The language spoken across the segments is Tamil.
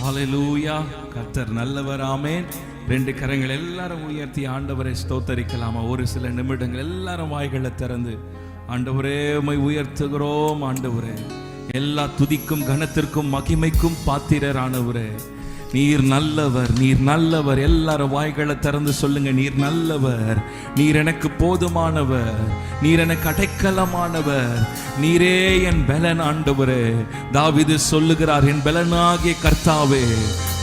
ஹல்லேலூயா. கர்த்தர் நல்லவர். ஆமென். ரெண்டு கரங்கள் எல்லாரும் உயர்த்தி ஆண்டவரை ஸ்தோத்தரிக்கலாமா? ஒரு சில நிமிடங்கள் எல்லாரும் வாய்களை திறந்து ஆண்டவரே உம்மை உயர்த்துகிறோம். ஆண்டவரே, எல்லா துதிக்கும் கனத்திற்கும் மகிமைக்கும் பாத்திரரானவரே, நீர் நல்லவர், நீர் நல்லவர். எல்லாரும் வாய்களை திறந்து சொல்லுங்க, நீர் நல்லவர், நீர் எனக்கு போதுமானவர், நீர் எனக்கு அடைக்கலமானவர், நீரே என் பலன். ஆண்டவரே, தாவீது சொல்லுகிறார், என் பலனாகிய கர்த்தாவே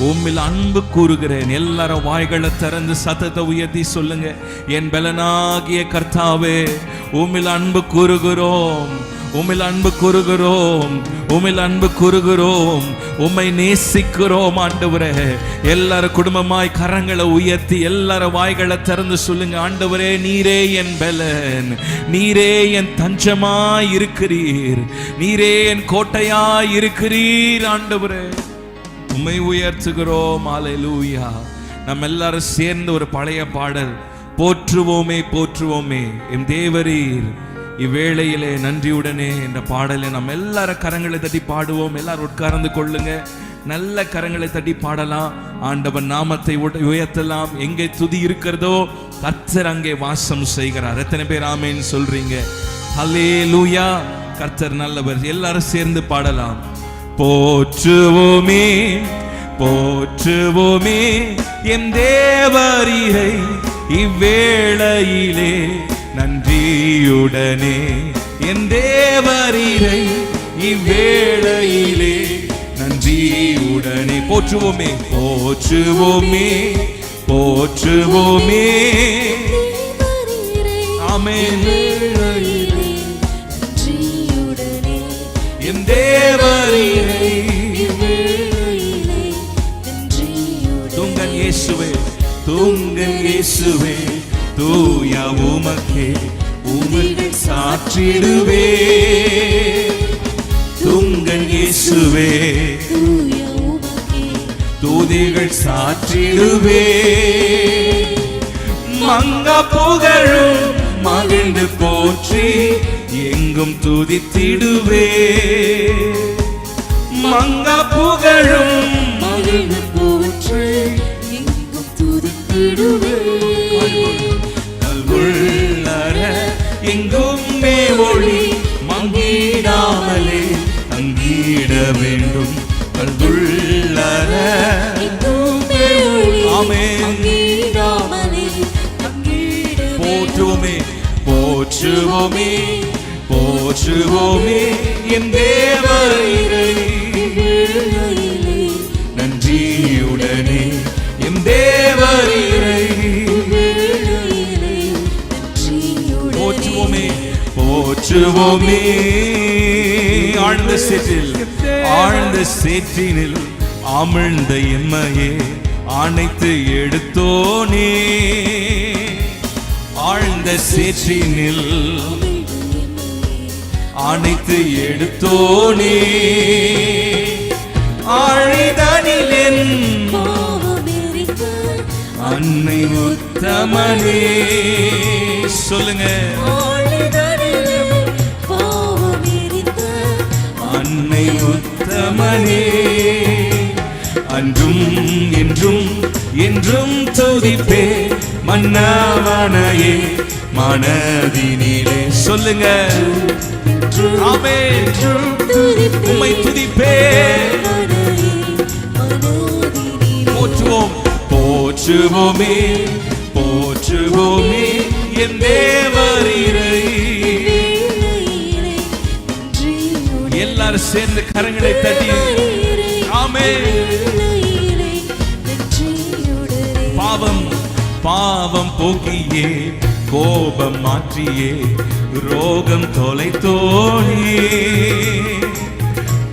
உம்மில் அன்பு கூறுகிறேன். எல்லாரும் வாய்களை திறந்து சத்தத்தை உயர்த்தி சொல்லுங்க, என் பலனாகிய கர்த்தாவே உம்மில் அன்பு கூறுகிறோம், உம்மில் அன்பு கூறுகிறோம், உம்மில் அன்பு கூறுகிறோம், உம்மை நேசிக்கிறோம். ஆண்டவரே, எல்லாரும் குடும்பமாய் கரங்களை உயர்த்தி எல்லாரும் வாய்களை திறந்து சொல்லுங்க, ஆண்டவரே நீரே என் பலன், நீரே என் தஞ்சமாய் இருக்கிறீர், நீரே என் கோட்டையாய் இருக்கிறீர். ஆண்டவரே, உம்மை உயர்த்துகிறோம். ஹல்லேலூயா. நம்ம எல்லாரும் சேர்ந்து ஒரு பழைய பாடல், போற்றுவோமே போற்றுவோமே என் தேவரீர் இவ்வேளையிலே நன்றியுடனே என்ற பாடலை நம்ம எல்லாரும் கரங்களை தட்டி பாடுவோம். எல்லாரும் உட்கார்ந்து கொள்ளுங்க, நல்ல கரங்களை தட்டி பாடலாம், ஆண்டவன் நாமத்தை உயர்த்தலாம். எங்கே துதி இருக்கிறதோ கர்த்தர் அங்கே வாசம் செய்கிறார். எத்தனை பேர் ஆமென் சொல்றீங்க? ஹல்லேலூயா. கர்த்தர் நல்லவர். எல்லாரும் சேர்ந்து பாடலாம். போற்றுவோமே போற்றுவோமே என் தேவரீரை இவ்வேளையிலே நன்றியுடனே, என் தேவரீரை இவ்வேளையிலே நன்றியுடனே. போற்றுவோமே போற்றுவோமே போற்றுவோமே. ஆமென். என் தேவரீரை தூங்கன் இயேசுவே, தூங்கன் இயேசுவே, தூய உமக்கே உம்மை சாற்றிடுவே. தூங்கன் இயேசுவே, தூதிகள் சாற்றிடுவே. மங்க புகழும் மகிழ்ந்து போற்றி எங்கும் துதித்திடுவே. மங்க புகழும் மகிழ்ந்து போற்றி எங்கும் துதித்திடுவே. கல்குள்ளற எங்கும் ஒளி மங்கிடாமலே தங்கிட வேண்டும். கல்குள்ளற போற்றுவோமே போற்றுவோமே போற்றுவோமே என் தேவரீரை நன்றியுடனே, என் தேவரீரை போற்றுவோமே போற்றுவோமே. ஆழ்ந்த சேற்றில் ஆழ்ந்த சேற்றினில் அமிழ்ந்த எம்மையே அணைத்து எடுத்தோனே. ஆழ்ந்த சேற்றினில் அணைத்து எடுத்தோனே. ஆழிதனில் என் அன்னை உத்தமனே. சொல்லுங்க, அன்னை உத்தமனே. அன்றும் என்றும் என்றும் துதிப்பே மன்னவனையே மனதினிலே. சொல்லுங்க, ஆமென். உம்மை துதிப்பே. போற்றுவோம் போற்றுவோமே போற்றுவோமே என் தேவரீரை. எல்லாரும் சேர்ந்து கரங்களை தட்டி ஆமென். பாவம் பாவம் போக்கியே கோபம் மாற்றியே ரோகம் தொலைத்தோனே.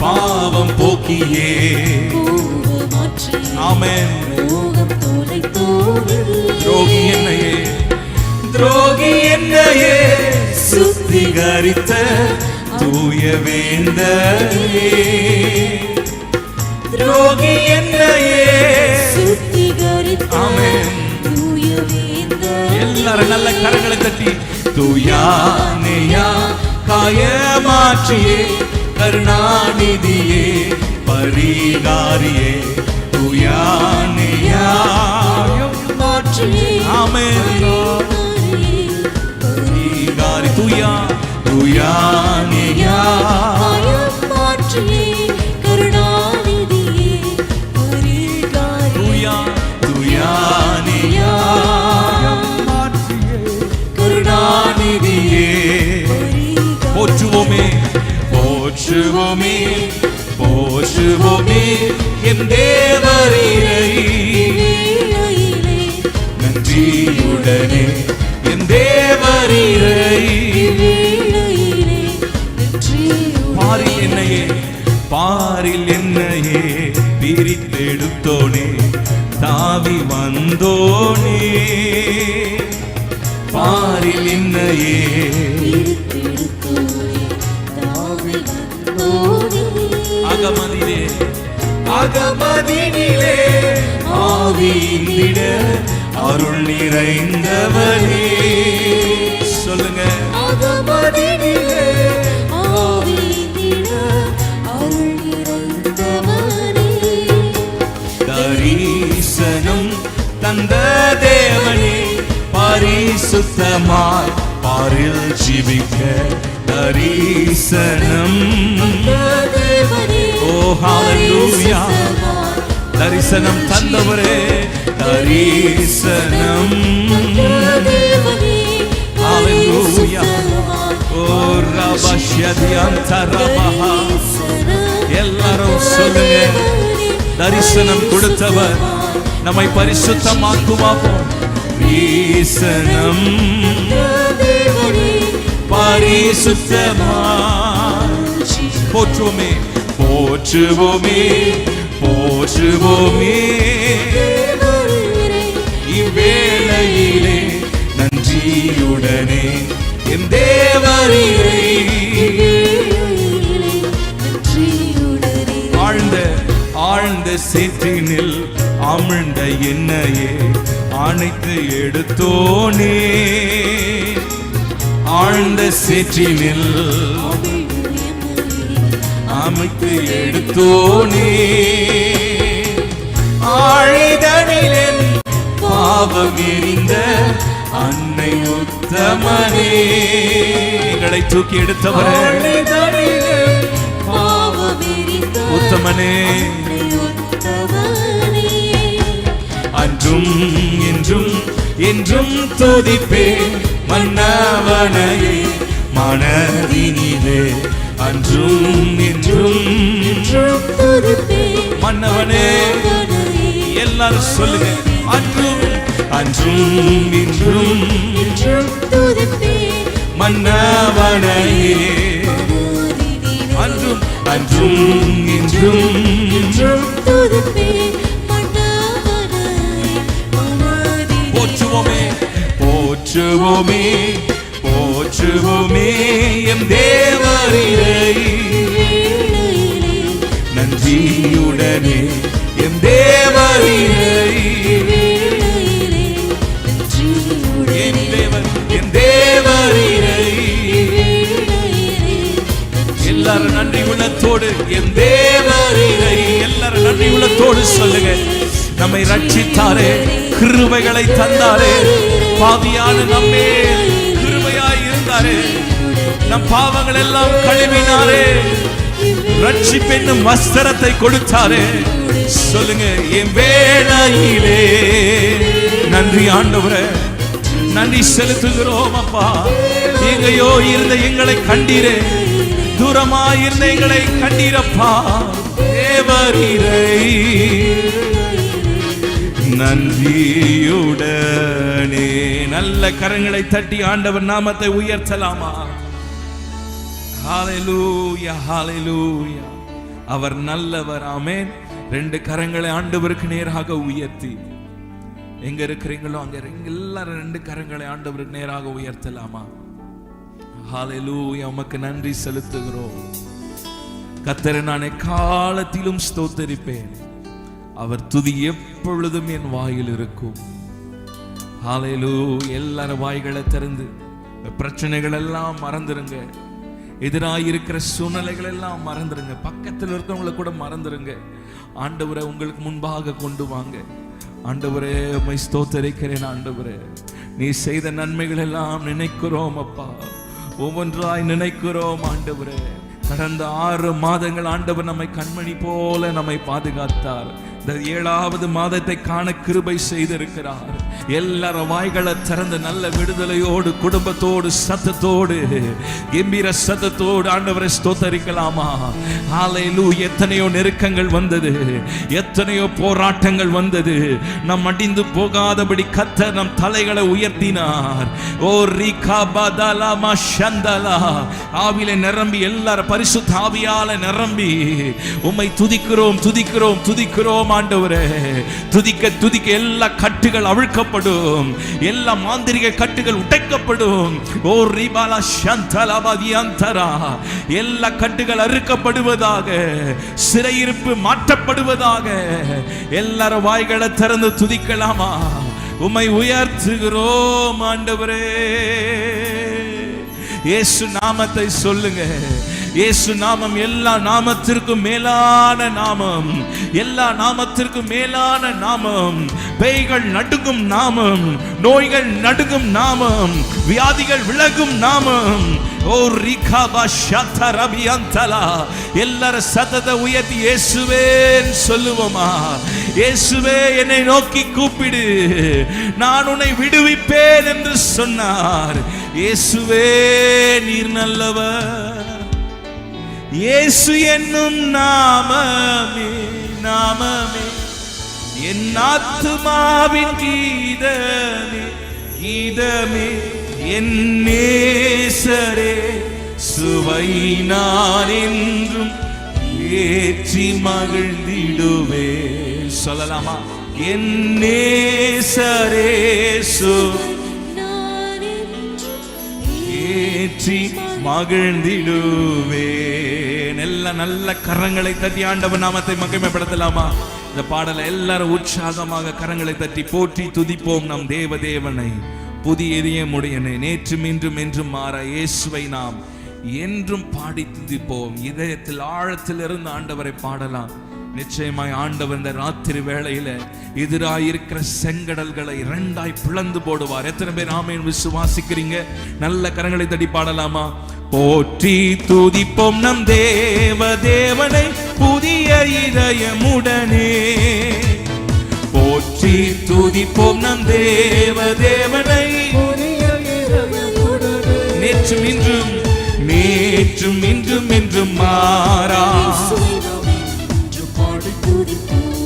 பாவம் போக்கியே ஆமென். துரோகி என்னையே துரோகி என்னையே சுத்திகரித்த தூய வேந்தரே. துரோகி என்னையே ஆமென். எல்லாரும் நல்ல கரங்களை தட்டி தூயானையா காயமாற்றியே கருணாநிதியே பரிகாரியே ஆமென். துயா போற்றுவோமே போற்றுவோமே போற்றுவோமே என் தேவரீரை நன்றியுடனே என் தேவரீரை பாரில் என்னையே பிரித்தெடுத்தோனே தாவி வந்தோனே பாரில் என்னையே அகமதினிலே ஆவியிட அருள் நிறைந்தவனே சொல்லுங்க அகமதினிலே ஆவியிட அருள் நிறைந்தவனே தரிசனம் தந்த தேவனே பரிசுத்தமாய் பாரில் ஜீவிக்க தரிசனம் ஓ ஹalleluya தரிசனம் தந்தவரே தரிசனம் ஹalleluya ஓ ரபஷதியந்தரபஹா எல்லாரும் சொல்லுங்க தரிசனம் கொடுத்தவர் நம்மை பரிசுத்தமாக்குவார் தரிசனம் பரிசுத்தமாய் போற்றுவோமே போற்றுவோமே போற்றுவோமே இவ்வேளையிலே நன்றியுடனே என் தேவரீரை ஆழ்ந்த ஆழ்ந்த சேற்றினில் அமிழ்ந்த என்னையே அணைத்து எடுத்தோனே ஆழ்ந்த சேற்றினில் அமைத்து எடுத்தோனே ஆழிதனில் பாவம் எறிந்த அன்னை உத்தமனே எங்களை தூக்கி எடுத்தவரே உத்தமனே அன்றும் என்றும் என்றும் துதிப்பேன் மன்னவனையே மனதினிலே அன்றும் என்றும் மன்னவனே எல்லாரும் சொல்லுங்க அன்றும் அன்றும் என்றும் மன்னவனையே அன்றும் அன்றும் என்றும் போற்றுவோமே போற்றுவோமே போற்றுவோமே எம் தேவரீரை நன்றியுடனே எம் தேவரீரை என் தேவரீரை எல்லாரும் நன்றி உள்ளத்தோடு என் தேவரீரை எல்லாரும் நன்றி உள்ளத்தோடு சொல்லுங்க நம்மை ரட்சித்தாரே கிருபைகளை தந்தாரே பாவியான நம்மே கிருபையாய் இருந்தாரே நம் பாவங்கள் எல்லாம் கழுவினாரே ரட்சிப்பென்னும் வஸ்திரத்தை கொடுத்தாரே சொல்லுங்க என் வேளையிலே நன்றி ஆண்டவரே நன்றி செலுத்துகிறோம் அப்பா எங்கேயோ இருந்த எங்களை கண்டீரே தூரமாயிருந்த எங்களை கண்டீரப்பா தேவரீரை நன்றியுடனே நல்ல கரங்களை தட்டி ஆண்டவர் நாமத்தை உயர்த்தலாமா ஹalleluya ஹalleluya அவர் நல்லவர் ஆமென் ரெண்டு கரங்களை ஆண்டவருக்கு நேராக உயர்த்தி எங்க இருக்கிறீங்களோ அங்க எல்லாரும் ரெண்டு கரங்களை ஆண்டவருக்கு நேராக உயர்த்தலாமா ஹalleluya உமக்கு நன்றி செலுத்துகிறோம் கர்த்தரை நான் காலத்திலும் ஸ்தோத்திரிப்பேன் அவர் துதி எப்பொழுதும் என் வாயில் இருக்கும் ஹalleluya எல்லாரும் வாய்களை திறந்து பிரச்சனைகள் எல்லாம் மறந்துருங்க எதிராக இருக்கிற சூழ்நிலைகள் எல்லாம் மறந்துருங்க. பக்கத்தில் இருக்கிறவங்களை கூட மறந்துருங்க. ஆண்டவரை உங்களுக்கு முன்பாக கொண்டு வாங்க. ஆண்டவரே உம்மை ஸ்தோத்தரிக்கிறேன். ஆண்டவரே நீ செய்த நன்மைகள் எல்லாம் நினைக்கிறோம் அப்பா, ஒவ்வொன்றாய் நினைக்கிறோம். ஆண்டவரே கடந்த 6 மாதங்கள் ஆண்டவர் நம்மை கண்மணி போல நம்மை பாதுகாத்தார். இந்த 7வது மாதத்தை காண கிருபை செய்திருக்கிறார். எல்லாரும் வாய்களை திறந்து நல்ல விடுதலையோடு, குடும்பத்தோடு, சத்தத்தோடு, கம்பீர சத்தத்தோடு ஆண்டவரை ஸ்தோத்தரிக்கலாமா? ஹல்லேலூயா. எத்தனையோ நெருக்கங்கள் வந்தது, எத்தனையோ போராட்டங்கள் வந்தது. நம் அடிந்து போகாதபடி கர்த்தர் நம் தலைகளை உயர்த்தினார். ஓ ரிகாபதலமா ஷந்தலா. ஆவியிலே நிரம்பி, எல்லாரும் பரிசுத்த ஆவியால நிரம்பி உம்மை துதிக்கிறோம், துதிக்கிறோம், துதிக்கிறோம். ஆண்டவரே துதிக்க துதிக்க எல்லா கட்டுகள் அவிழ்க்கப்படும், எல்லா மாந்திரிக கட்டுகள் உடைக்கப்படும். ஓ ரிபாலா ஷந்தலபதியந்தரா. எல்லா கட்டுகள் அறுக்கப்படுவதாக, சிறையிருப்பு மாற்றப்படுவதாக. எல்லாரும் வாய்களை திறந்து துதிக்கலாமா? உம்மை உயர்த்துகிறோம் ஆண்டவரே. இயேசு நாமத்தை சொல்லுங்க. இயேசு நாமம் எல்லா நாமத்திற்கும் மேலான நாமம், எல்லா நாமத்திற்கும் மேலான நாமம். பேய்கள் நடுங்கும் நாமம், நோய்கள் நடுங்கும் நாமம், வியாதிகள் விலகும் நாமம். ஓ ரிகாபா ஷதரபியந்தலா. எல்லாரும் சத்தத்தை உயர்த்தி இயேசுவே சொல்லுவோமா? இயேசுவே என்னை நோக்கி கூப்பிடு, நான் உன்னை விடுவிப்பேன் என்று சொன்னார். இயேசுவே நீர் நல்லவர். இயேசு என்னும் நாமமே, நாமமே என் ஆத்துமாவின் கீதமே, கீதமே என் நேசரே. சுவை நான் என்றும் ஏற்றி மகிழ்ந்திடுவே. சொல்லலாமா? என் நேசரே ஏற்றி மகிழ்ந்திடுவே. நல்ல கரங்களை தட்டி ஆண்டவர் நாமத்தை மகிமைப்படுத்தலாமா? இந்த பாடலை எல்லாரும் உற்சாகமாக கரங்களை தட்டி போற்றி துதிப்போம் நம் தேவ தேவனை. புதிய இதயமுடையனை, நேற்றும் இன்றும் என்றும் மாற இயேசுவை நாம் என்றும் பாடி துதிப்போம். இதயத்தில் ஆழத்தில் இருந்து ஆண்டவரை பாடலாம். நிச்சயமாய் ஆண்டவர் இந்த ராத்திரி வேளையில எதிராயிருக்கிற செங்கடல்களை 2ஆய் பிளந்து போடுவார். எத்தனை பேர் ஆமென் விசுவாசிக்கிறீங்க? நல்ல கரங்களை தட்டி பாடலாமா? போற்றி துதிப்போம் நம் தேவ தேவனை புதிய இதயமுடனே. போற்றி துதிப்போம் நம் தேவ தேவனை புதிய இதயமுடனே. நேற்றும் இன்றும், நேற்றும் இன்றும் என்றும் மாறா.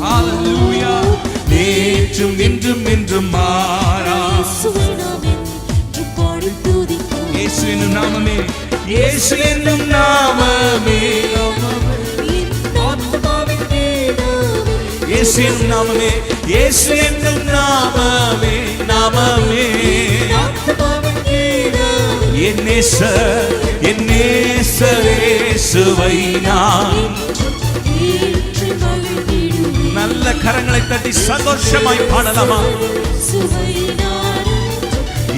ஹல்லேலூயா. நேற்றும் இன்றும் என்றும் மாறா. இயேசு என்னும் நாமமே, இயேசு என்னும் நாமமே, இயேசு என்னும் நாமமே, இயேசு என்னும் நாமமே, நாமமே என் நேசர், என் நேசரே சுவை நான். நல்ல கரங்களை தட்டி சந்தோஷமாய் பாடலாமா?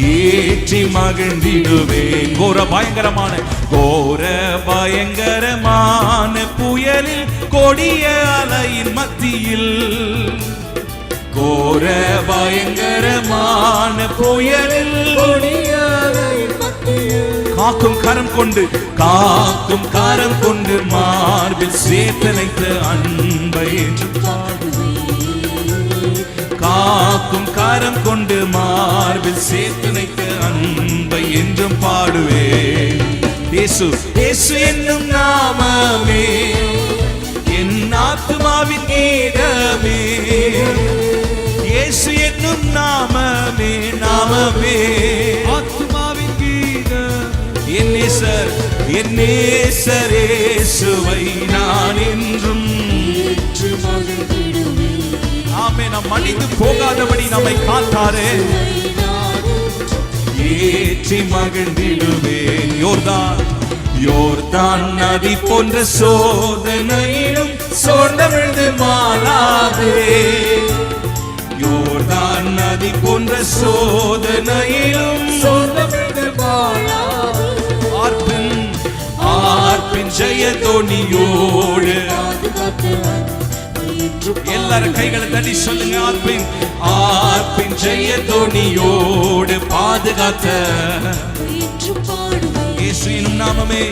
ஏற்றி மகிழ்ந்திடுவேன். கோர பயங்கரமான, கோர பயங்கரமான புயலில், கொடிய அலையின் மத்தியில், கோர பயங்கரமான புயலில், கொடிய அலையின் மத்தியில் காக்கும் கரம் கொண்டு, காக்கும் கரம் கொண்டு மார்பில் சேர்த்தனைத்த அன்பை காக்கும் கரம் கொண்டு மார்பில் சேர்த்தனைத்த அன்பை என்றும் பாடுவே. இயேசு, இயேசு என்னும் நாமமே என் ஆத்துமாவின் கீதமே. இயேசு என்னும் நாமமே, நாமமே ஆத்துமாவின் கீதம். என் நேசர், என் நேசரே சுவை நான் என்றும். ஆமே. நாம் மடிந்து போகாதபடி நம்மை காத்தாரே. ஏற்றி மகிழ்ந்திடுவேன். யோர்தான், யோர்தான் நதி போன்ற சோதனையிலும் சோர்ந்தவிழ்ந்து மாறாதே. யோர்தான் நதி போன்ற சோதனையிலும் சோர்ந்தவிழ்ந்து மாறாதே. ஆர்ப்பின் ஜெயதோனியோடு. எல்லாரும் கைகளை தட்டி சொல்லுங்க. ஆர்ப்பின் ஜெயதோனியோடு பாதுகாத்த இயேசு என்னும் நாமமே,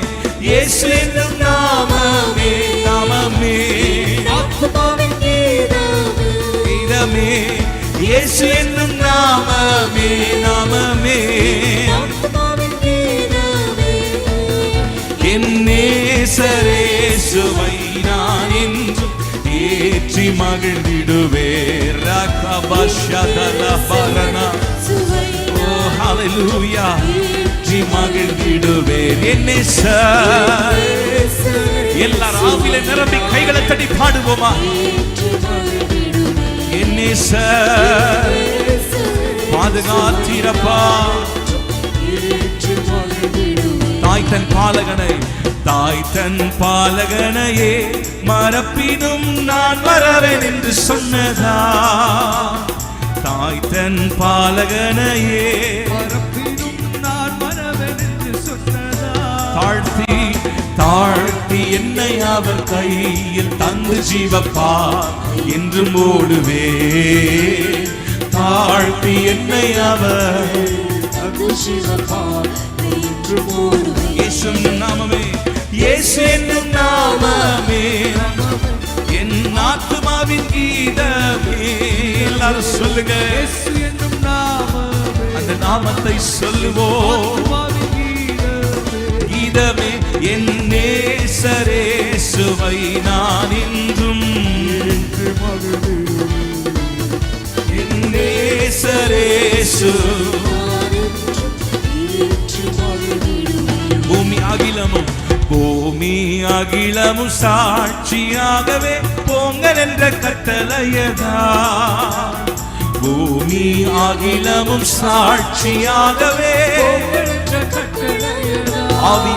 இயேசு என்னும் நாமமே, நாமமே கீதமே, இயேசு என்னும் நாமமே, நாமமே என் நேசரேசுவை நான் என்றும் ஏற்றி மகிழ்ந்திடுவேன். ஓ ஹல்லேலூயா, ஏற்றி மகிழ்ந்திடுவேன். என் நேசர். எல்லாரும் ஆவியிலே நிரம்பி கைகளை தட்டி பாடுவோமா? என் நேசர் பாதுகாத்தீரப்பா. தாய் தன் பாலகனையே மறப்பினும் நான் வரவேன் என்று சொன்னதா. தாய் தன் பாலகனையே மறப்பினும் நான் வரவேன் என்று சொன்னதா. தாழ்த்தி என்னை அவர் கையில் தந்து ஜீவப்பா என்று ஓடுவே. தாழ்த்தி என்னை அவர் இயேசு நாமமே, இயேசு என்னும் நாமமே என் ஆத்துமாவின் கீதமே. எல்லாரும் சொல்லுங்க. இயேசு என்னும் நாமமே, அந்த நாமத்தை சொல்லுவோம். கீதமே என் நேசரேசுவை நான் என்றும் என் நேசரேசு. பூமி அகிலமும் சாட்சியாகவே பொங்கல் என்ற கட்டளையதா. பூமி அகிலமும் சாட்சியாகவே ஆவி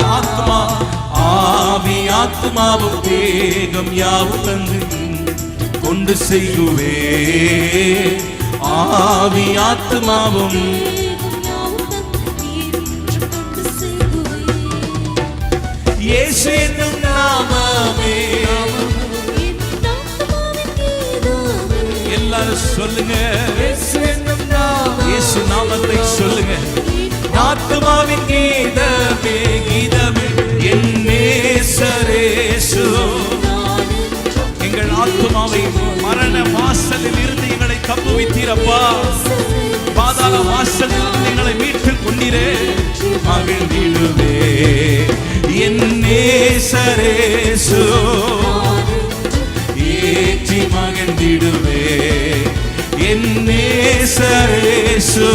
ஆத்மாவும் தேகம் யாவும் தந்து கொண்டு செய்குவே. ஆவி ஆத்மாவும் இயேசு என்னும் நாமமே. எல்லாரும் சொல்லுங்க. இயேசு என்னும் நாமமே, இயேசு நாமத்தை சொல்லுங்க. ஆத்துமாவின் கீதமே, கீதமே என் நேசரேசு. எங்கள் ஆத்துமாவை மரண வாசலில் இருந்து எங்களை தப்புவித்தீரப்பா. பாதாள வாசலில் இருந்து எங்களை மீட்டுக் கொண்டீரே. மகிழ்ந்திடுவே என் நேசரேசு. ஏற்றி மகிழ்ந்திடுவே என் நேசரேசு.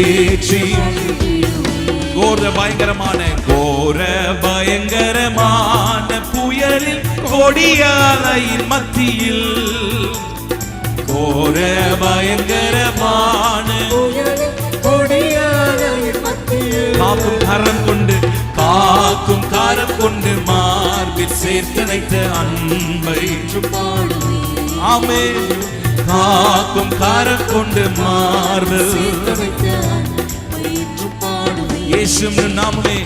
ஏற்றி கோர பயங்கரமான புயலில் கொடியாலையின் மத்தியில். கோர பயங்கரமான காக்கும் காரம் கொண்டு மார்பில் சேர்த்தனைத்த அன்பை. ஆமென். காக்கும் காரம் கொண்டு மார்பில் இயேசு நாமமே,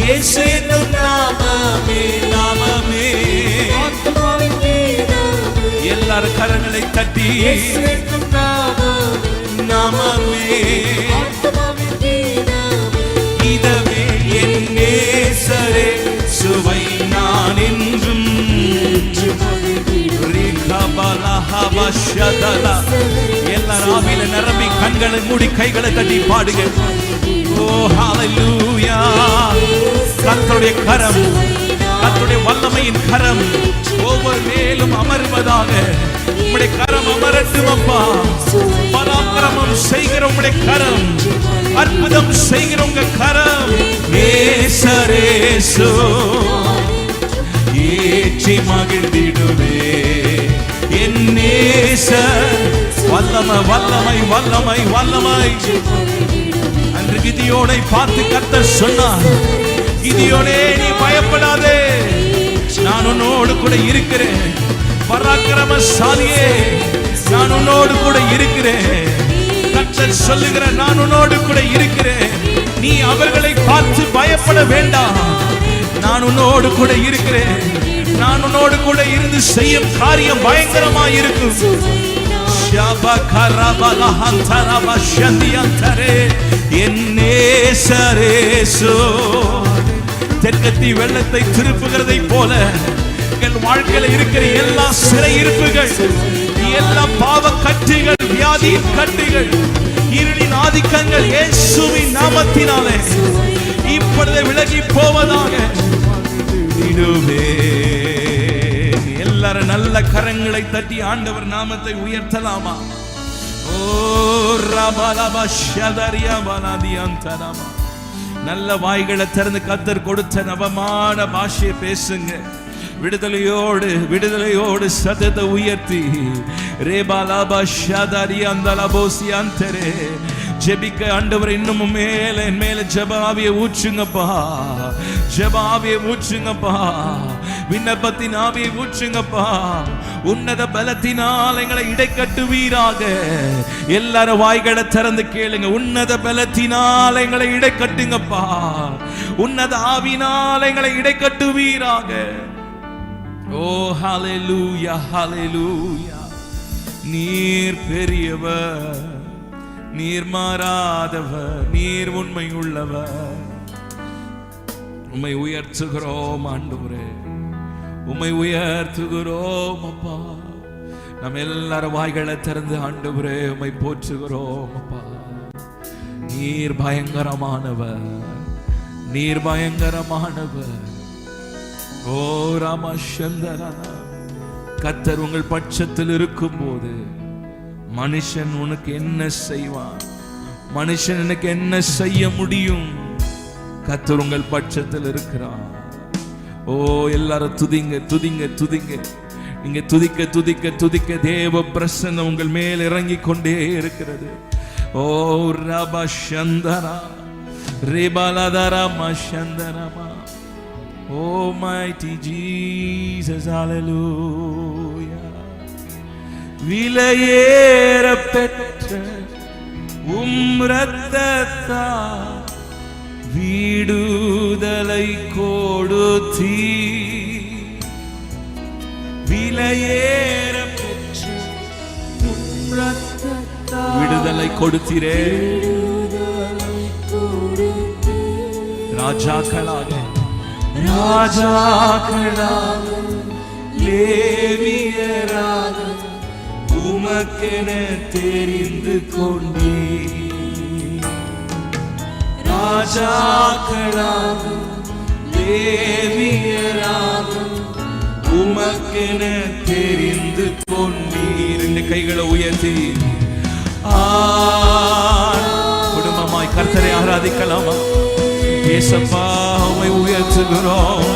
இயேசு என்னும் நாமமே, நாமமே. எல்லாரும் கரங்களை தட்டி நாமமே, இதமே என் நேசரேசுவை நான் என்றும் எல்லாரும் ஆவியில நிரம்பி கண்களை மூடி கைகளை தட்டி பாடுங்க. ஓ ஹல்லேலூயா. கர்த்தருடைய கரம், கர்த்தருடைய வல்லமையின் கரம் ஒவ்வொரு மேலும் அமர்வதாக. உம்முடைய கரம் அமரட்டும் அப்பா. பராக்கிரமம் செய்கிற உம்முடைய கரம், அற்புதம் செய்கிற உங்க கரம். நேசரேசு ஏற்றி மகிழ்ந்திடுவே என் நேசர். வல்லமை வல்லமை வல்லமை வல்லமை. அன்று கிதியோனை பார்த்து கர்த்தர் சொன்னார், கிதியோனே நீ பயப்படாதே, நான் உன்னோடு கூட இருக்கிறேன். பராக்கிரமசாலியே, நான் உன்னோடு கூட இருக்கிறேன். கர்த்தர் சொல்லுகிற நான் உன்னோடு கூட இருக்கிறேன். நீ அவர்களை பார்த்து பயப்பட வேண்டாம். நான் உன்னோடு கூட இருக்கிறேன். நான் உன்னோடு கூட இருந்து செய்யும் காரியம் பயங்கரமாய் இருக்கும். தெற்கத்தி வெள்ளத்தை திருப்புகிறதை போல எங்கள் வாழ்க்கையில் இருக்கிற எல்லா சிறை இருப்புகள், எல்லா பாவ கட்டுகள், வியாதியின் கட்டுகள், இருளின் ஆதிக்கங்கள் இயேசுவின் நாமத்தினாலே இப்பொழுது விலகி போவதாக. எல்லாரும் நல்ல கரங்களை தட்டி ஆண்டவர் நாமத்தை உயர்த்தலாமா? ஓ ரபலப ஷதரியா பலதியந்தரமா. நல்ல வாய்களை திறந்து கர்த்தர் கொடுத்த நவமான பாஷையை பேசுங்க. விடுதலையோடு விடுதலையோடு சத்தத்தை உயர்த்தி ரேபாலப ஷதரியா அந்தலபோசி அந்தரே ஜெபிக்க ஆண்டவர் இன்னும் மேல என் மேல ஜெபாவியை ஊற்றுங்கப்பா, ஜெபாவியை ஊற்றுங்கப்பா, விண்ணப்பத்தின் ஆவியை ஊற்றுங்கப்பா. உன்னத பலத்தினால் எங்களை இடைக்கட்டுவீராக. எல்லாரும் வாய்களை திறந்து கேளுங்க. உன்னத பலத்தினால் எங்களை இடைக்கட்டுங்கப்பா. உன்னத ஆவினால் எங்களை இடைக்கட்டுவீராக. ஓ ஹல்லேலூயா, ஹல்லேலூயா. நீர் பெரியவர், நீர் மாறாதவர், நீர் உண்மை உள்ளவர். உம்மை உயர்த்துகிறோம் ஆண்டவரே, உம்மை உயர்த்துகிறோம் அப்பா. நம்ம எல்லாரும் வாய்களை திறந்து ஆண்டவரே உம்மை போற்றுகிறோம் அப்பா. நீர் பயங்கரமானவர், நீர் பயங்கரமானவர். ஓ ராமச்சந்திரா, கர்த்தர் உங்கள் பட்சத்தில் இருக்கும் போது மனுஷன் உனக்கு என்ன செய்வான்? மனுஷன் எனக்கு என்ன செய்ய முடியும்? கர்த்தர் உங்கள் பட்சத்தில் இருக்கிறார். ஓ எல்லாரும் துதிங்க, துதிங்க, துதிங்க. நீங்க துதிக்க துதிக்க துதிக்க தேவ பிரசன்னம் உங்கள் மேல் இறங்கி கொண்டே இருக்கிறது. ஓ ரப சந்தரா ரேபாலதரா மசந்தரமா. ஓ mighty Jesus, hallelujah. விலையேற பெற்ற உம் இரத்தத்தால் விடுதலை கொடுத்தீ. விலையேற பெற்ற உம் இரத்தத்தால் விடுதலை கொடுத்தீரே. ராஜாக்களாக ராஜாக்களாக லேவியராக உமக்கென தெரிந்து கொண்டீ. ராஜாக்களாக லேவியராக உமக்கென தெரிந்து கொண்டீர். இந்த கைகளை உயர்த்தி குடும்பமாய் கர்த்தரை ஆராதிக்கலாமா? இயேசப்பா உம்மை உயர்த்துகிறோம்.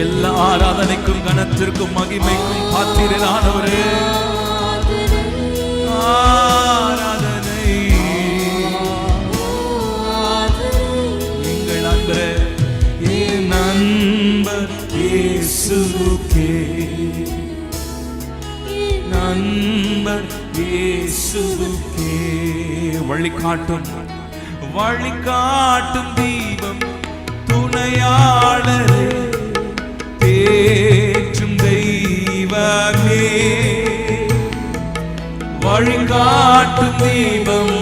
எல்லா ஆராதனைக்கும் கனத்திற்கும் மகிமைக்கும் பாத்திரரானவரே, ஆராதனை எங்கள் அன்பரே, என் நண்பர் இயேசுவுக்கே, நண்பர் இயேசுவுக்கே. வழிகாட்டும் வழிகாட்டும் தீபம், துணையாளரே, தேற்றும் தெய்வமே. வழிகாட்டும் தீபம்,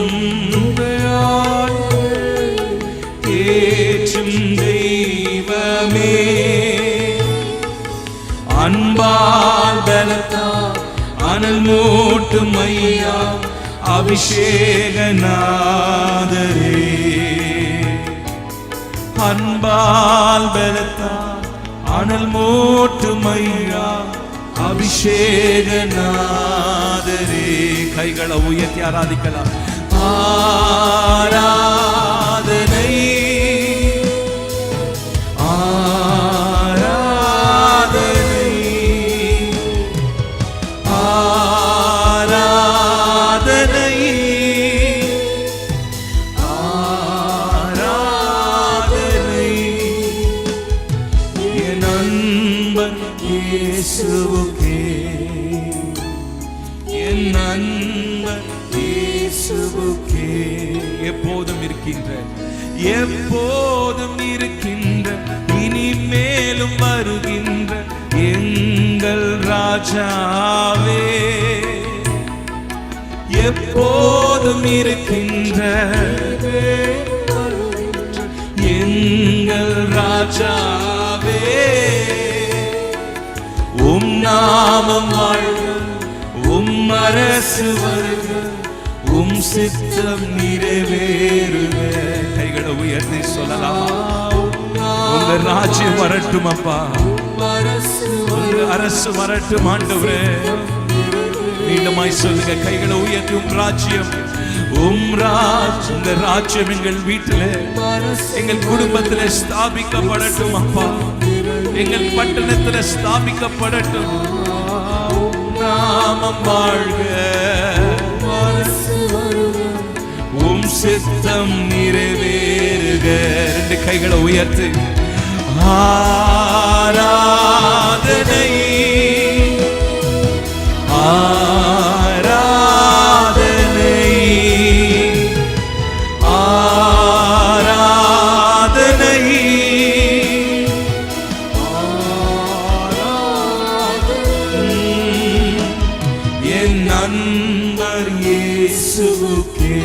தேற்றும் தெய்வமே. அன்பால் பலத்தால் அனல் மூட்டும் ஐயா அபிஷேகநாதரே. அன்பால் பலத்தால் அனல் மூட்டும் ஐயா அபிஷேகநாதரே. கைகளை உயர்த்தி ஆராதிக்கலாம். ஆராதனை ஆராதனை ஆராதனை ஆராதனை என் நண்பர் இயேசுவுக்கே, என் நண்பர் இயேசுவுக்கே. எப்போதும் இருக்கின்ற, எப்போதும் இருக்கின்ற, இனிமேலும் வருகின்ற எங்கள் ராஜாவே, எப்போதும் இருக்கின்ற எங்கள் ராஜாவே, உம் நாமம் வாழ்க, உம் அரசு வருக, உம் சித்தம் நிறைவேறுக. கைகளை உயர்த்தி சொல்லலாம், உங்க ராஜ்யம் வரட்டும் அப்பா, உங்க அரசு வரட்டும் ஆண்டவரே. மீண்டுமாய் சொல்லுங்க, கைகளை உயர்த்தி உம் ராஜ்யம், உங்க ராஜ்யம் எங்கள் வீட்டில், எங்கள் குடும்பத்தில் ஸ்தாபிக்கப்படட்டும் அப்பா, எங்கள் பட்டணத்தில் ஸ்தாபிக்கப்படட்டும். நாமம் வாழ்க, உம் சித்தம் நிறைவேறுக. ரெண்டு கைகளை உயர்த்து. ஆராதனை ஆராதனை ஆராதனை என் நண்பர் இயேசுவுக்கே,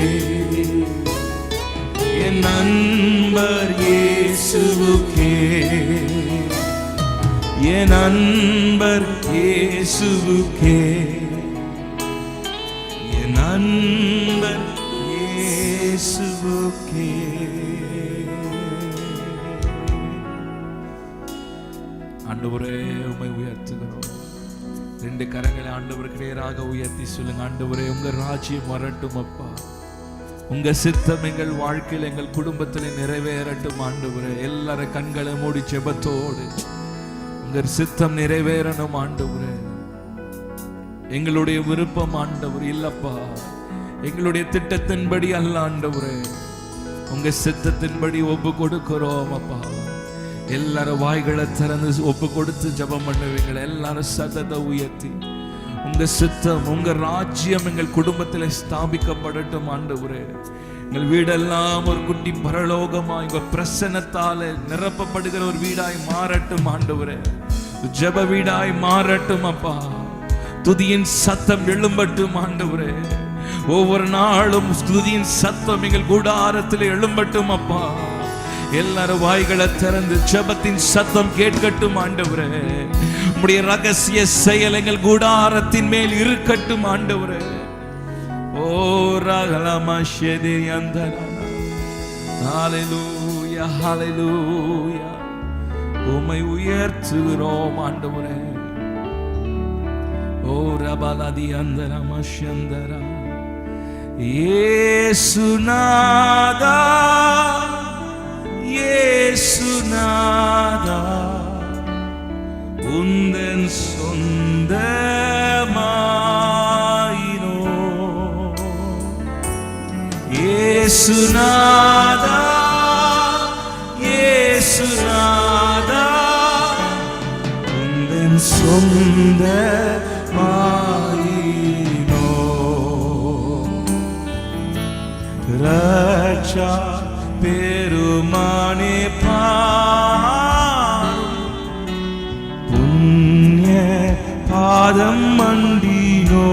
என் நண்பர் இயேசுவுக்கே, என் நண்பர் இயேசுவுக்கே, என் நண்பர் இயேசுவுக்கே. ஆண்டவரே உம்மை உயர்த்துகிறோம். ரெண்டு கரங்களை ஆண்டவருக்கு நேராக உயர்த்தி சொல்லுங்க, ஆண்டவரே உங்க ராஜ்யம் வரட்டும் அப்பா, உங்க சித்தம் எங்கள் வாழ்க்கையில் எங்கள் குடும்பத்தில் நிறைவேறட்டும் ஆண்டவரே. எல்லாரும் கண்களை மூடி ஜெபத்தோடு உங்க சித்தம் நிறைவேறணும் ஆண்டவரே. எங்களுடைய விருப்பம் ஆண்டவர் இல்லப்பா, எங்களுடைய திட்டத்தின்படி அல்ல ஆண்டவரே, உங்க சித்தத்தின்படி ஒப்பு கொடுக்கிறோம் அப்பா. எல்லாரும் வாய்களை திறந்து ஒப்பு கொடுத்து ஜெபம் பண்ணுவீங்க. எல்லாரும் சத்தத்தை உயர்த்தி உங்க சித்தம், உங்க ராஜ்யம் எங்கள் குடும்பத்தில் ஸ்தாபிக்கப்படட்டும் ஆண்டவரே. எங்கள் வீடெல்லாம் ஒரு குட்டி பரலோகமாய் உங்க பிரசன்னத்தால நிரப்பப்படுகிற ஒரு வீடாய் மாறட்டும் ஆண்டவரே. ஜெப வீடாய் மாறட்டும் அப்பா. துதியின் சத்தம் எழும்பட்டும் ஆண்டவரே. ஒவ்வொரு நாளும் துதியின் சத்தம் எங்கள் கூடாரத்தில் எழும்பட்டும் அப்பா. எல்லாரும் வாய்களை திறந்து ஜெபத்தின் சத்தம் கேட்கட்டும் ஆண்டவரே. உம்முடைய ரகசிய செயல் எங்கள் கூடாரத்தின் மேல் இருக்கட்டும் ஆண்டவரே. ஓ ரகலமஷேதே அந்தரா, ஹalleluya ஹalleluya. உம்மை உயர்த்துகிறோம் ஆண்டவரே. ஓ ரபலதி அந்தரா மஷந்தரா, இயேசுநாதா இயேசுநாதா, உந்தன் சொந்தமாயினோ. இயேசுநாதா இயேசுநாதா, உந்தன் சொந்தமாயினோ. ரட்சா பெருமானே பாரும், புண்ணிய பாதம் மண்டினோ.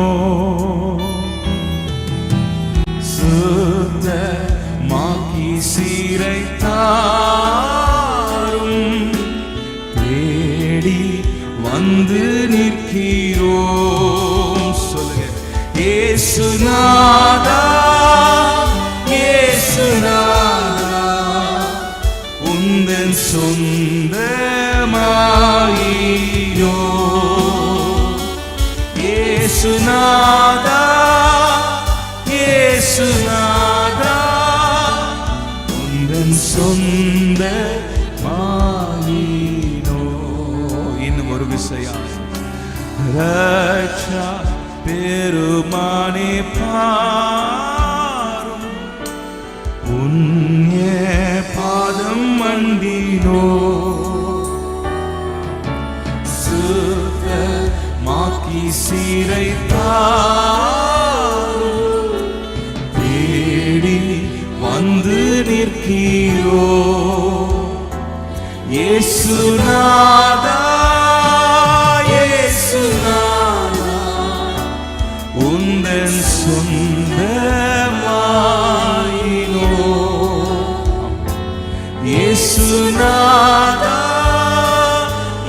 சுத்த மாக்கி சீரை தாரும், தேடி வந்து நிற்கிறோம். சொல்லுங்க, இயேசுநாதா இயேசுநாதா, உந்தன் சொந்தமாயினோ. இயேசுநாதா இயேசுநாதா, உந்தன் சொந்தமாயினோ. இன்னும் ஒரு விஷயம், ரட்சா பெருமானே பாரும், புண்ணிய பாதம் மண்டினோ. சுத்த மாக்கி சீரை தாரும், தேடி இயேசுநாதா இயேசுநாதா உந்தன் சொந்தமாயினோ இயேசுநாதா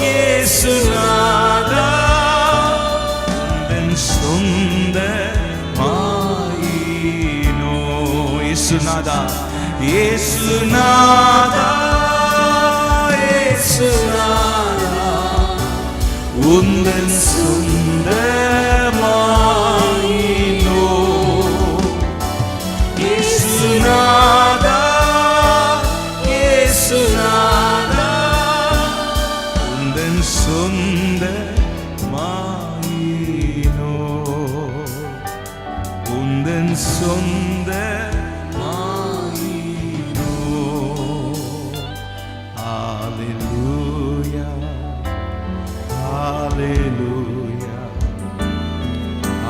இயேசுநாதா உந்தன் சொந்தமாயினோ இயேசுநாதா இயேசுநாதா இயேசுநாதா உந்தன் சொந்தமாயினோ இயேசுநாதா இயேசுநாதா உந்தன் சொந்தமாயினோ உந்தன் சொந்த Hallelujah,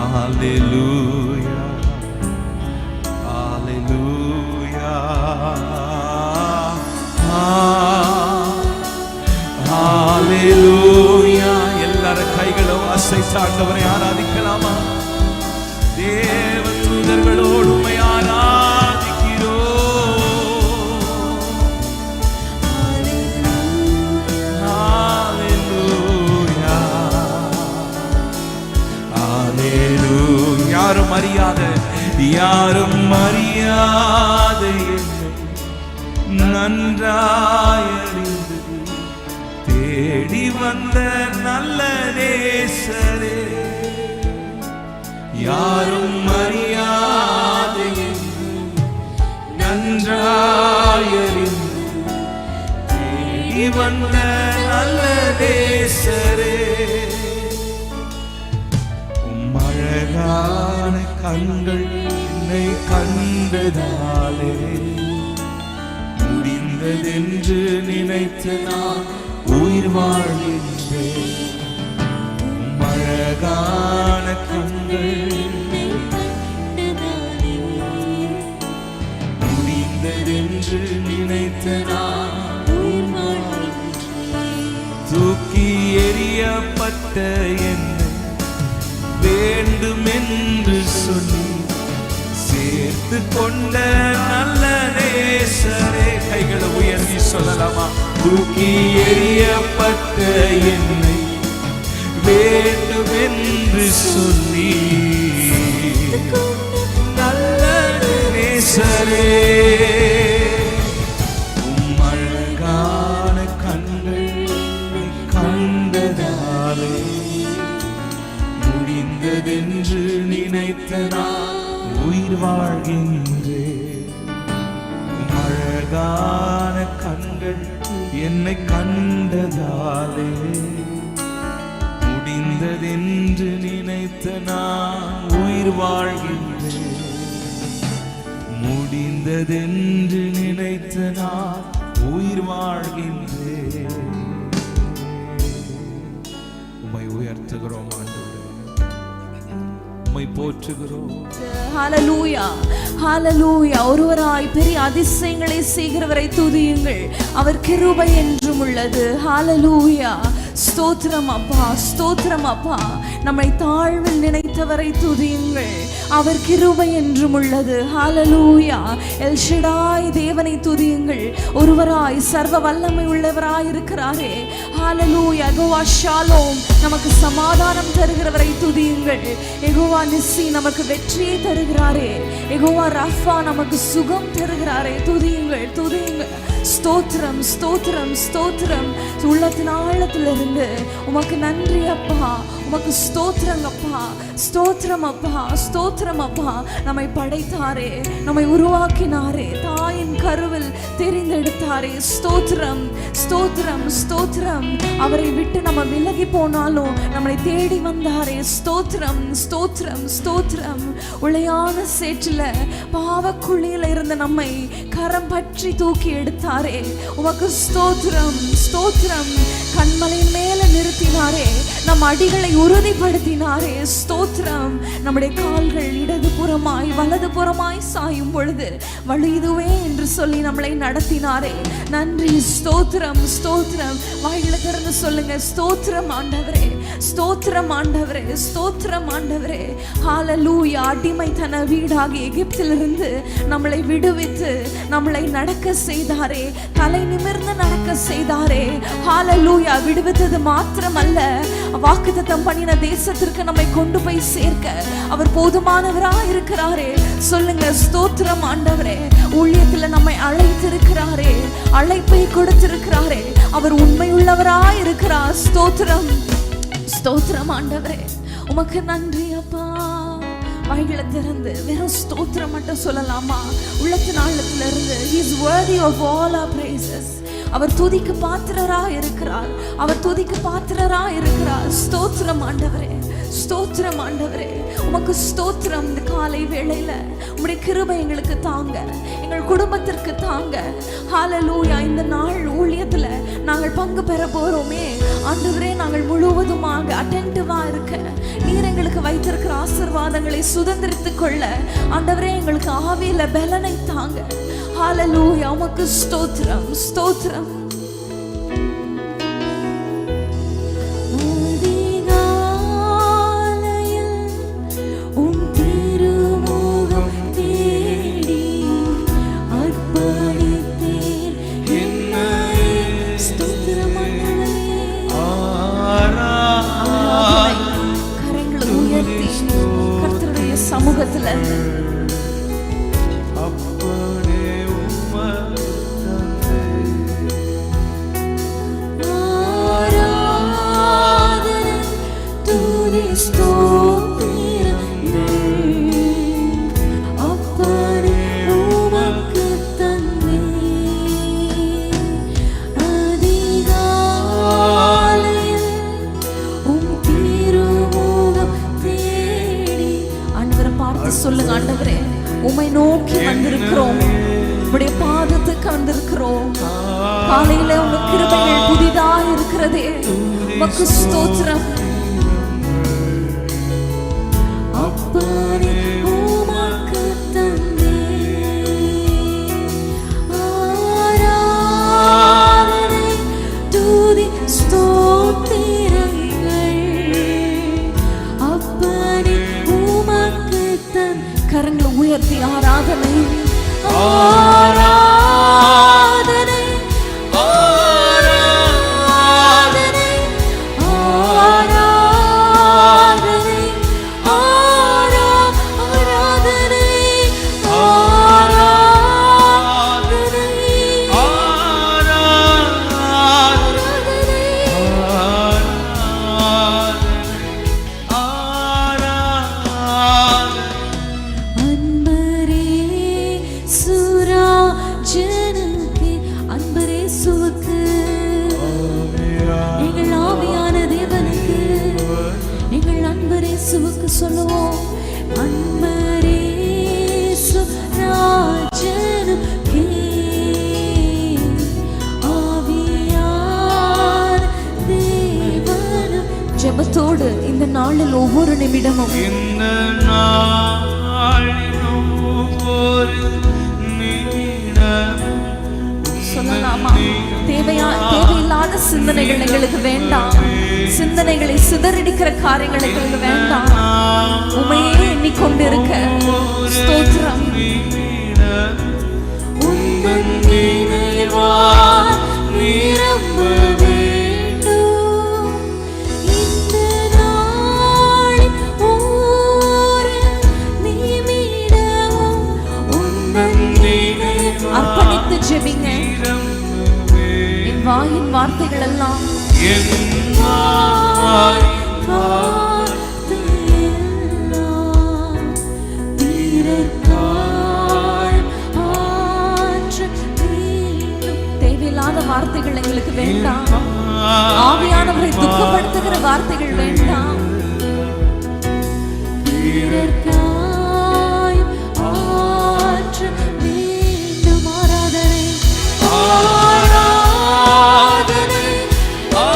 hallelujah, hallelujah. எல்லாரும் கைகளை அசைத்து ஆண்டவரை ஆராதிக்கலாமா? தேவ தூதர்களோடு உம்மை யாரும் அறியாத நன்றாயறிந்து தேடி வந்த நல்ல நேசரே யாரும் அறியாத நன்றாயறிந்து தேடி வந்த நல்ல நேசரே அழகான கண்கள் என்னை கண்டதாலே முடிந்ததென்று நினைத்து நான் உயிர் வாழ்கின்றேன் அழகான கண்கள் முடிந்ததென்று நினைத்து நான் உயிர் வாழ்கின்றேன் தூக்கி எறியப்பட்ட என்னை வேண்டும் என்று சொல்லி சேர்த்து கொண்ட நல்ல நேசரே கைகளை உயர்த்தி சொல்லலாமா? தூக்கி எறியப்பட்ட என்னை வேண்டும் என்று சொல்லி நல்ல நேசரே அழகான கண்கள் கண்டதாலே முடிந்ததென்று நினைத்த நான் உயிர் வாழ்கின்றேன் அழகான கண்கள் என்னை கண்டதாலே முடிந்ததென்று நினைத்த நான் உயிர் வாழ்கின்றேன் முடிந்ததென்று நினைத்த நான் உயிர் வாழ்கின்றேன் உம்மை உயர்த்துகிறோம் ஆண்டவரே உம்மை போற்றுகிறோம் ஹalleluya ஹalleluya ஒருவராய் பெரிய அதிசயங்களை செய்கிறவரை துதியுங்கள் அவர் கிருபை என்றும் உள்ளது ஹalleluya ஸ்தோத்திரம் அப்பா ஸ்தோத்திரம் அப்பா நம்மை தாழ்வில் நினைத்தவரை துதியுங்கள் அவர் கிருபை என்றும் உள்ளது ஹalleluya எல் ஷடாய் தேவனை துதியுங்கள் ஒருவராய் சர்வ வல்லமை உள்ளவராய் இருக்கிறாரே ஹalleluya யெகோவா ஷாலோம் நமக்கு சமாதானம் தருகிறவரை துதியுங்கள் யெகோவா நிசி நமக்கு வெற்றியை தருகிறாரே யெகோவா ரஃபா நமக்கு சுகம் தருகிறாரே துதியுங்கள் துதியுங்கள் ஸ்தோத்திரம் ஸ்தோத்திரம் ஸ்தோத்திரம் உள்ளத்தின் ஆழத்திலிருந்து உமக்கு நன்றி அப்பா உமக்கு ஸ்தோத்திரங்கப்பா ஸ்தோத்திரம் அப்பா ஸ்தோத்திரம் அப்பா நம்மை படைத்தாரே நம்மை உருவாக்கினாரே தாயின் கருவில் தெரிந்தெடுத்தாரே ஸ்தோத்திரம் ஸ்தோத்திரம் ஸ்தோத்திரம் அவரை விட்டு நம்ம விலகி போனாலும் நம்மளை தேடி வந்தாரே ஸ்தோத்திரம் ஸ்தோத்திரம் ஸ்தோத்திரம் உளையான சேற்றில பாவக்குழியில இருந்த நம்மை கரம் பற்றி தூக்கி எடுத்தாரே உமக்கு ஸ்தோத்திரம் ஸ்தோத்திரம் கண்மலையின் மேல நிறுத்தினாரே, நம் அடிகளை உறுதிப்படுத்தினாரே. ஸ்தோத்திரம். நம்முடைய கால்கள் இடது புறமாய் வலது புறமாய் சாயும் பொழுது வழி இதுவே என்று சொல்லி நம்மளை நடத்தினாரே. நன்றி. ஸ்தோத்திரம், ஸ்தோத்திரம். வாயில திறந்து சொல்லுங்க, ஸ்தோத்திரம் ஆண்டவரே, ஸ்தோத்திரம் ஆண்டவரே, ஸ்தோத்திரம் ஆண்டவரே. ஹalleluya. அடிமைத்தன வீடாகிய எகிப்திலிருந்து நம்மளை விடுவித்து நம்மளை நடக்க செய்தாரே, தலை நிமிர்ந்து நடக்க செய்தாரே. ஹalleluya. விடுவித்தது மாத்திரமல்ல, வாக்குத்தத்தம் பண்ணின தேசத்திற்கு நம்மை கொண்டு போய் சேர்க்க அவர் போதுமானவராய் இருக்கிறாரே. சொல்லுங்க, ஸ்தோத்திரம் ஆண்டவரே. ஊழியத்துல நம்மை அழைத்திருக்கிறாரே, அழைப்பை கொடுத்திருக்கிறாரே. அவர் உண்மையுள்ளவராய் இருக்கிறார். ஸ்தோத்திரம், ஸ்தோத்திரம் ஆண்டவரே. உமக்கு நன்றி அப்பா. வாய்களை திறந்து வெறும் ஸ்தோத்திரம் மட்டும் சொல்லலாமா? உள்ளத்தின் ஆழத்துல இருந்து. He is worthy of all our praises. அவர் துதிக்கு பாத்திரராய் இருக்கிறார், அவர் துதிக்கு பாத்திரராய் இருக்கிறார். ஸ்தோத்திரம் ஆண்டவரே, ஸ்தோத்திரம் ஆண்டவரே. உமக்கு ஸ்தோத்திரம். இந்த காலை வேளையில உம்முடைய கிருபை எங்களுக்கு தாங்க, எங்கள் குடும்பத்திற்கு தாங்க. ஹalleluya. இந்த நாள் ஊழியத்துல நாங்கள் பங்கு பெற போறோமே ஆண்டவரே, நாங்கள் முழுவதுமாக அட்டென்டிவா இருக்க நீர் எங்களுக்கு வைத்திருக்கிற ஆசீர்வாதங்களை சுதந்திரித்துக் கொள்ள ஆண்டவரே எங்களுக்கு ஆவியில பலனை தாங்க. ஹalleluya. உமக்கு ஸ்தோத்திரம், ஸ்தோத்திரம். சமூகத்துல சொல்லுங்க, ஆண்டவரே உம்மை நோக்கி வந்திருக்கிறோம், உம்முடைய பாதத்துக்கு வந்திருக்கிறோம். காலையில உங்க கிருபைகள் புதிதா இருக்கிறதே, உமக்கு ஸ்தோத்திரம். அப்பனே உமக்கு தந்தே ஆராதனை துதி ஸ்தோத்திரங்கள். அப்பனே உமக்கு தந்தே. கரங்களை உயர்த்தி ஆராதனை, ஆராதனை, ஆராதனை, ஆராதனை, ஆராதனை, சொல்லுவோம். அன்பரேசு ராஜனுக்கே ஆவியார் தேவனும். ஜெபத்தோடு இந்த நாளில் ஒவ்வொரு நிமிடமும், இந்த நாளிலும் ஒவ்வொரு நிமிடமும் சொல்லலாமா? தேவையில்லாத சிந்தனைகள் எங்களுக்கு வேண்டாம், சிந்தனைகளை சிதறடிக்கிற காரியங்கள் எங்களுக்கு வேண்டாம். உமையே எண்ணிக்கொண்டிருக்க ஸ்தோத்திரம். உந்தன் நினைவால் நிரம்ப வேண்டும் இந்த நாளில் ஒவ்வொரு நிமிடமும். உந்தன் நினைவால் அர்ப்பணித்து ஜெபிங்க. என் வாயின் வார்த்தைகள் எல்லாம், என் வாயின் வார்த்தையெல்லாம் தீரக்காய் ஆற்ற வேண்டும். தேவையில்லாத வார்த்தைகள் எங்களுக்கு வேண்டாம், ஆவியானவரை துக்கப்படுத்துகிற வார்த்தைகள் வேண்டாம். தீரக்காய் ஆற்ற வேண்டும். ஆராதனை, ஆராதனை, ஆராதனை,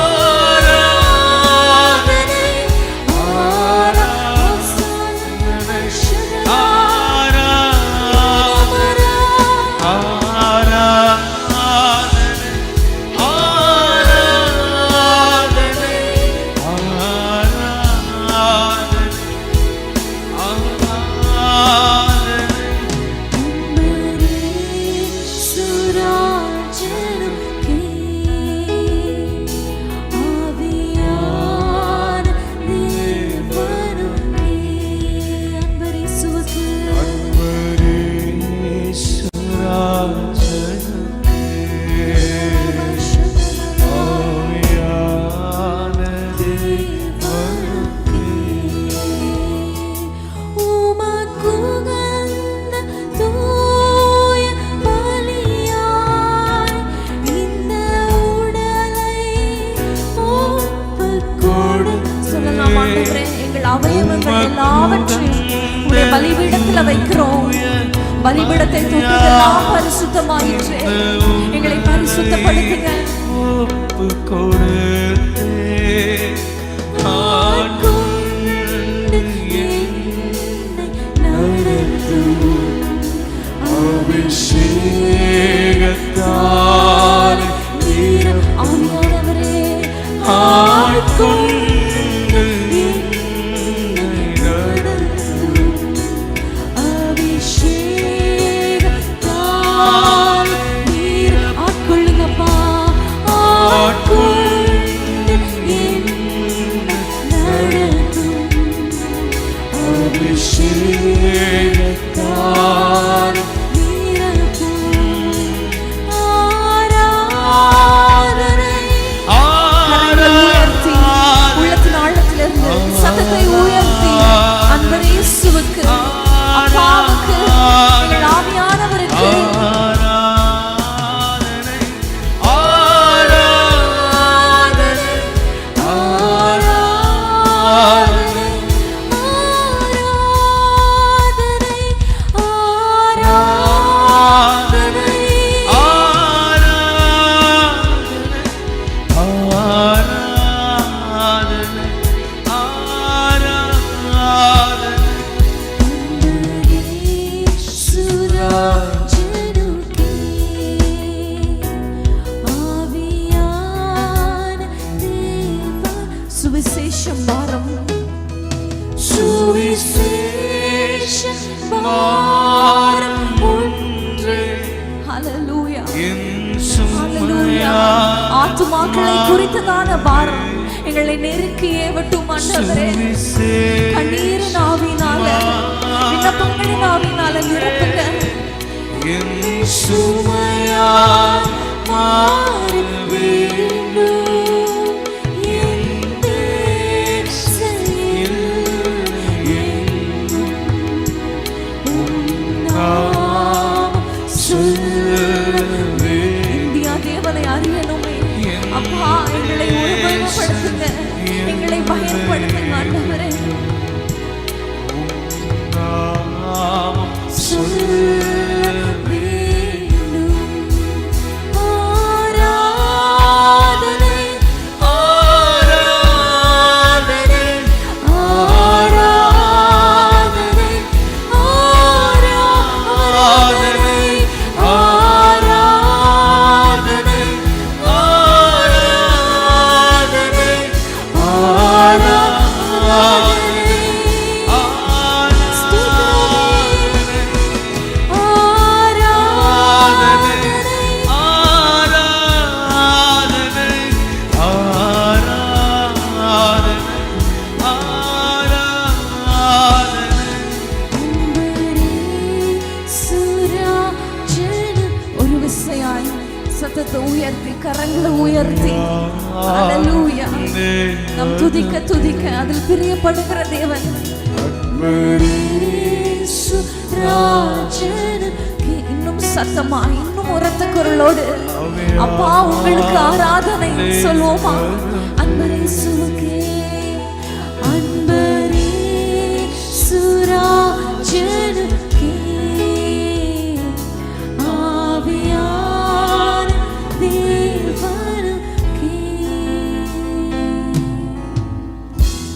அவயவங்கள் எல்லாவற்றையும் உடைய பலிபீடத்தில் வைக்கிறோம். பலிபீடத்தை தொட்டதெல்லாம் பரிசுத்தமாயிற்று. எங்களை பரிசுத்தப்படுத்துங்க. ஆத்துமாக்களை குறித்ததான பாரம் எங்களை நெருக்கி ஏவட்டும் ஆண்டவரே. கண்ணீரின் ஆவியினால, விண்ணப்பங்களின் ஆவியினால நிரப்புங்க. இந்தியா தேவனை அறியணுமே அப்பா. எங்களை உருவகப்படுத்துங்க, எங்களை பயன்படுத்துங்க ஆண்டவரே. சத்தத்தை உயர்த்தி, கரங்களை உயர்த்தி, ஹல்லேலூயா, நாம் துதிக்க துதிக்க அதில் பிரியப்படுகிற தேவன். இன்னும் சத்தமா, இன்னும் உரத்த குரலோடு அப்பா உங்களுக்கு ஆராதனை சொல்வோமா? அன்பரேசுவுக்கே, அன்பரேசுராஜனுக்கே, ஆவியான தேவனுக்கே.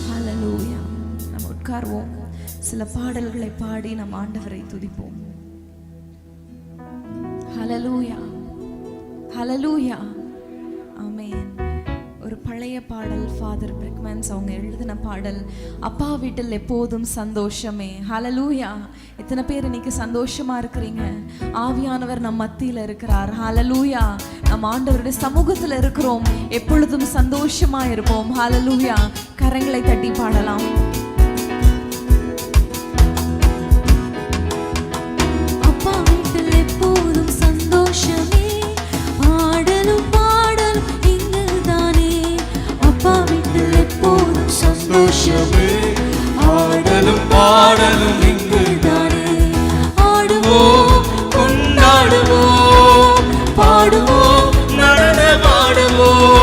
ஹல்லேலூயா. நம்ம உட்கார்வோம். சில பாடல்களை பாடி நம் ஆண்டவரை துதிப்போம். ஹல்லேலூயா, ஹல்லேலூயா, ஆமென். ஒரு பழைய பாடல், ஃபாதர் பிரிக்மன்ஸ் அவங்க எழுதின பாடல், அப்பா வீட்டில் எப்போதும் சந்தோஷமே. ஹல்லேலூயா. எத்தனை பேர் இன்னைக்கு சந்தோஷமா இருக்கிறீங்க? ஆவியானவர் நம் மத்தியில் இருக்கிறார். ஹல்லேலூயா. நம் ஆண்டவருடைய சமூகத்தில் இருக்கிறோம். எப்பொழுதும் சந்தோஷமா இருப்போம். ஹல்லேலூயா. கரங்களை தட்டி பாடலாம். ஆடலும் பாடலும் இங்குதானே, ஆடுவோம் கொண்டாடுவோம், பாடுவோம் நடனமாடுவோம்,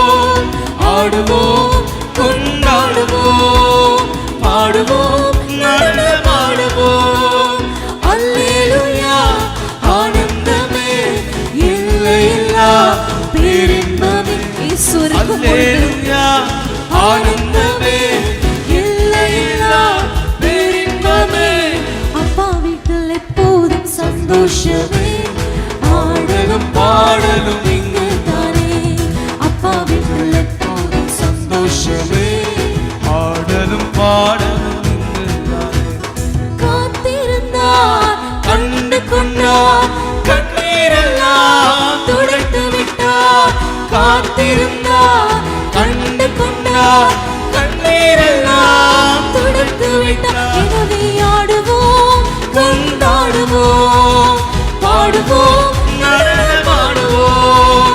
ஆடுவோம் கொண்டாடுவோம், பாடுவோம் ஆனந்தமே எல்லையில்லா பேரின்பமே அப்பா வீட்டில் எப்போதும் சந்தோஷமே ஆடலும் பாடலும் இங்கு தானே அப்பா வீட்டில் எப்போதும் சந்தோஷமே ஆடலும் பாடலும் இங்கு தானே காத்திருந்தார் கண்டு கொண்டார் கண்ணீரெல்லாம் துடைத்து விட்டார் காத்திருந்தார் கண்டு கொண்டார் கண்ணீரெல்லாம் துடைத்து விட்டார் எனவே ஆடுவோம் கொண்டாடுவோம் பாடுவோம் நடனமாடுவோம்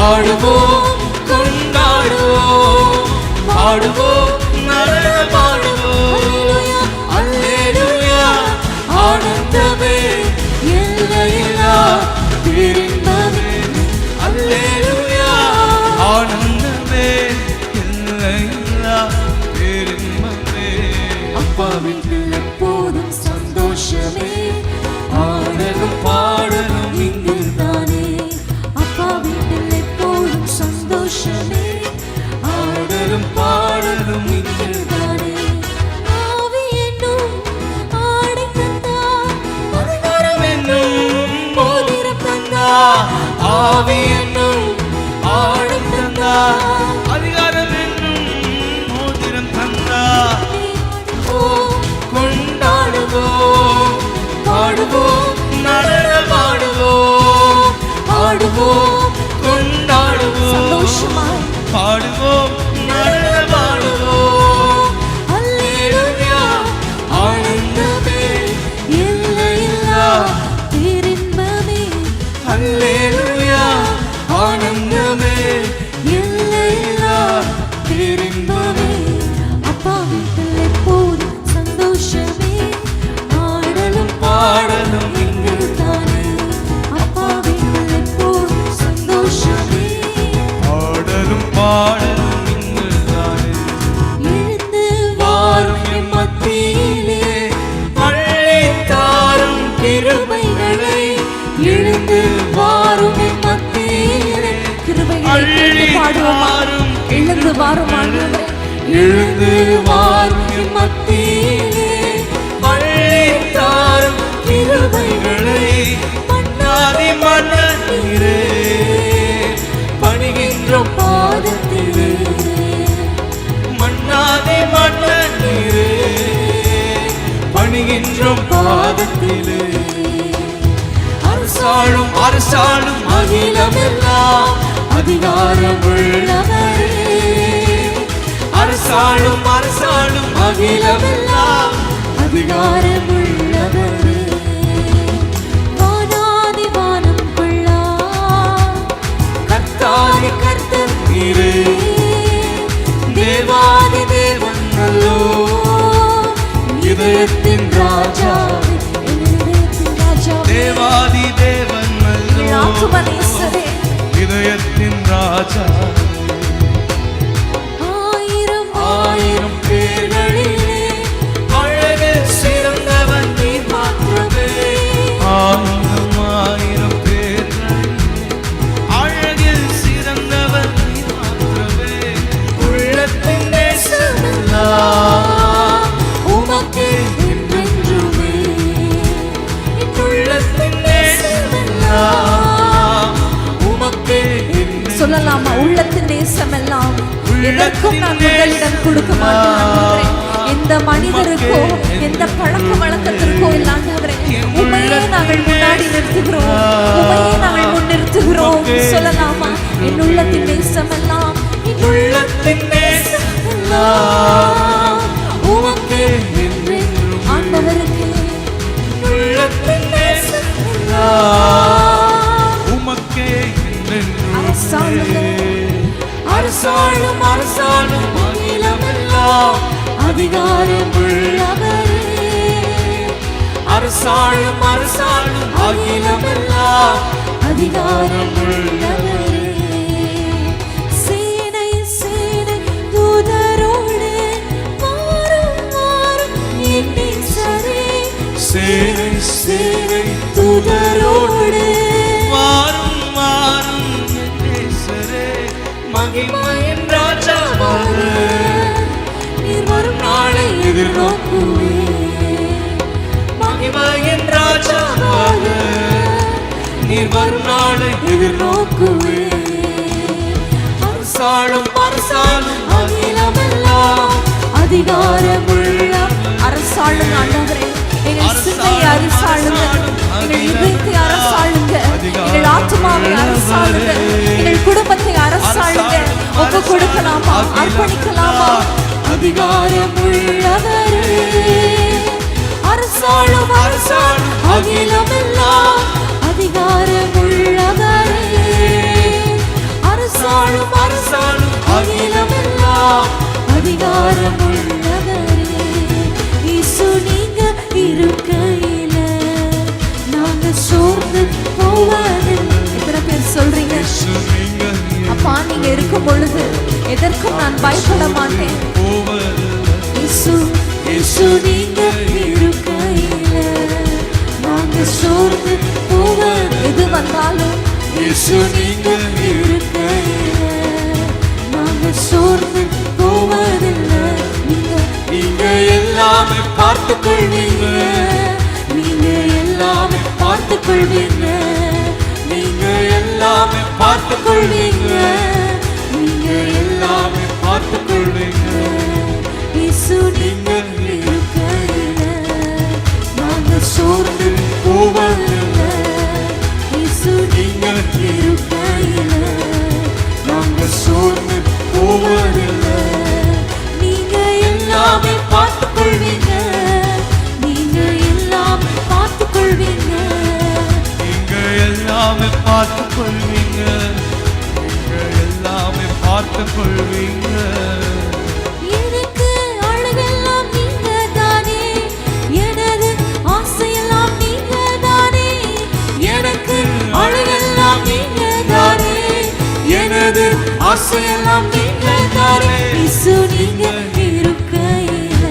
ஆடுவோம் கொண்டாடுவோம் பாடுவோம் நடனமாடுவோம் அல்லேலூயா ஆனந்தமே எல்லையில்லா பேரின்பமே அல்லேலூயா ஆனந்தமே எல்லையில்லா பேரின்பமே அப்பா வீட்டில் எப்போதும் சந்தோஷமே ஆடலும் பாடலும் இங்கு தானே அப்பா வீட்டில் எப்போதும் சந்தோஷமே ஆடலும் பாடலும் இங்கு தானே ஆவி என்னும் ஆடை தந்தார் அதிகாரம் என்னும் மோதிரம் தந்தார் ஆவி என்னும் ஆடம் தந்தார் அதிகாரம் என்னும் மோதிரம் தந்தார் கொண்டாடுவோம் பாடுவோம் நடனமாடுவோம் ஆடுவோம் கொண்டாடுவோம் சந்தோஷமாய் பாடுவோம் நடனமாடுவோம் அல்லேலூயா ஆனந்தமே எல்லையில்லா பேரின்பமே அல்லேலூயா ஆனந்தமே எல்லையில்லா பேரின்பமே அப்பா வீட்டில் எப்போதும் சந்தோஷமே ஆடலும் பாடலும் இங்கு தானே அப்பா வீட்டில் எப்போதும் சந்தோஷமே ஆடலும் பாடலும் இங்கு தானே எழுந்து வாரும் எம் மத்தியிலே அழைத்தாரும் கிருபைகளை எழுந்து வாரும் எம் மத்தியிலே கிருபைகளை கேட்டு பாடுவோமா எழுந்து வாரும் ஆண்டவரே எழுந்து வாரும் எம் மத்தியிலே அழைத்தாரும் கிருபைகளை மன்னாதி மன்னரே பணிகின்றோம் பாதத்திலே மன்னாதி மன்னரே பணிகின்றோம் பாதத்திலே அரசாளும் அரசாளும் அகிலமெல்லாம் அதிகாரமுள்ளவரே அரசாளும் அரசாளும் அகிலமெல்லாம் அதிகாரமுள்ளவரே வானாதி வானம் கொள்ளா கர்த்தாதி கர்த்தர் நீரே தேவாதி தேவன் நல்லோ இதயத்தின் ராஜா தேவாதி தேவன் நல்லோ ஆத்துமனேசரே இதயத்தின் ராஜா ஆயிரம் ஆயிரம் பேர்களிலே அழகு சிறந்தவன் நீ மாத்திரமே ஆயிரம் ஆயிரம் பேர்களிலே அழகில் சிறந்தவன் நீ மாத்திரமே உள்ளத்தின் நேசமெல்லாம் உமக்கே என்றென்றுமே உள்ளத்தின் நேசமெல்லாம் உமக்கே என்றென்றுமே சொல்லலாமா உள்ளத்தின் நேசமெல்லாம் எதற்கும் நான் முதலிடம் கொடுக்க மாட்டேன் ஆண்டவரே. எந்த மனிதருக்கோ எந்த பழக்க வழக்கத்திற்கோ இல்லாண்டவரே உண்மையே நாங்கள் முன்னாடி நிறுத்துகிறோம் உண்மையே நாங்கள் முன்னிறுத்துகிறோம் சொல்லலாமா என் உள்ளத்தின் நேசமெல்லாம் என் உள்ளத்தின் நேசமெல்லாம் உமக்கே என்றென்றும் ஆண்டவருக்கு உள்ளத்தின் நேசமெல்லாம் உமக்கே என்றென்றும் அரசாளும் அரசாளும் அகிலமெல்லாம் அதிகாரமுள்ளவரே அரசாளும் அரசாளும் அகிலமெல்லாம் அதிகாரமுள்ளவரே சேனை சேனை தூதரோடு வாரும் வாரும் என் நேசரே சேனை சேனை தூதரோடு வாரும் வாரும் என் நேசரே மகிமையின் ராஜாவாக அரசாளும் அகிலமெல்லாம் அதிகாரமுள்ள அரசாளுங்க ஆண்டவரே. எங்கள் சிந்தையை அரசாளுங்க, எங்கள் இதயத்தை அரசாளுங்க, எங்கள் ஆத்மாவை அரசாளுங்க, எங்கள் குடும்பத்தை அரசாளுங்க. ஒப்பு கொடுக்கலாமா, அர்ப்பணிக்கலாமா? அதிகாரமுள்ளவரே, அரசாளும் அரசாளும் அகிலமெல்லாம் அதிகாரமுள்ளவரே, அரசாளும் அரசாளும் அகிலமெல்லாம் அதிகாரமுள்ளவரே. இயேசு நீங்க இருக்கையில நாங்க சோர்ந்து போவதில்லை. எத்தனை பேர் சொல்றீங்க? அப்பா நீங்க இருக்கும் பொழுது எதற்கும் நான் பயப்பட மாட்டேன். இயேசு நீங்க இருக்கையில நாங்க சோர்ந்து போவது எது வந்தாலும், இயேசு நீங்க இருக்கையில நாங்க சோர்ந்து போவதில்லை. நீங்க எல்லாமே பார்த்துக் கொள்வீங்க, நீங்க எல்லாமே பார்த்துக் கொள்வீங்க, நீங்க எல்லாமே பார்த்துக் கொள்வீங்க, நீங்க எல்லாமே பார்த்துக் கொள்வீங்க. இயேசு நீங்க இருக்கையில நாங்க சோர்ந்து போவதில்லை. இயேசு நீங்க இருக்கையில நாங்க சோர்ந்து போவதில்லை. நீங்க எல்லாமே பார்த்துக் கொள்வீங்க, நீங்க எல்லாமே பார்த்துக் கொள்வீங்க, நீங்க எல்லாமே பார்த்துக் கொள்வீங்க, நீங்க எல்லாமே பார்த்துக் கொள்வீங்க. எனக்கு அழகெல்லாம் நீங்க தானே, எனது ஆசையெல்லாம் நீங்க தானே, எனக்கு அழகெல்லாம் நீங்க தானே, எனது ஆசையெல்லாம் நீங்க தானே. இயேசு நீங்க இருக்கையில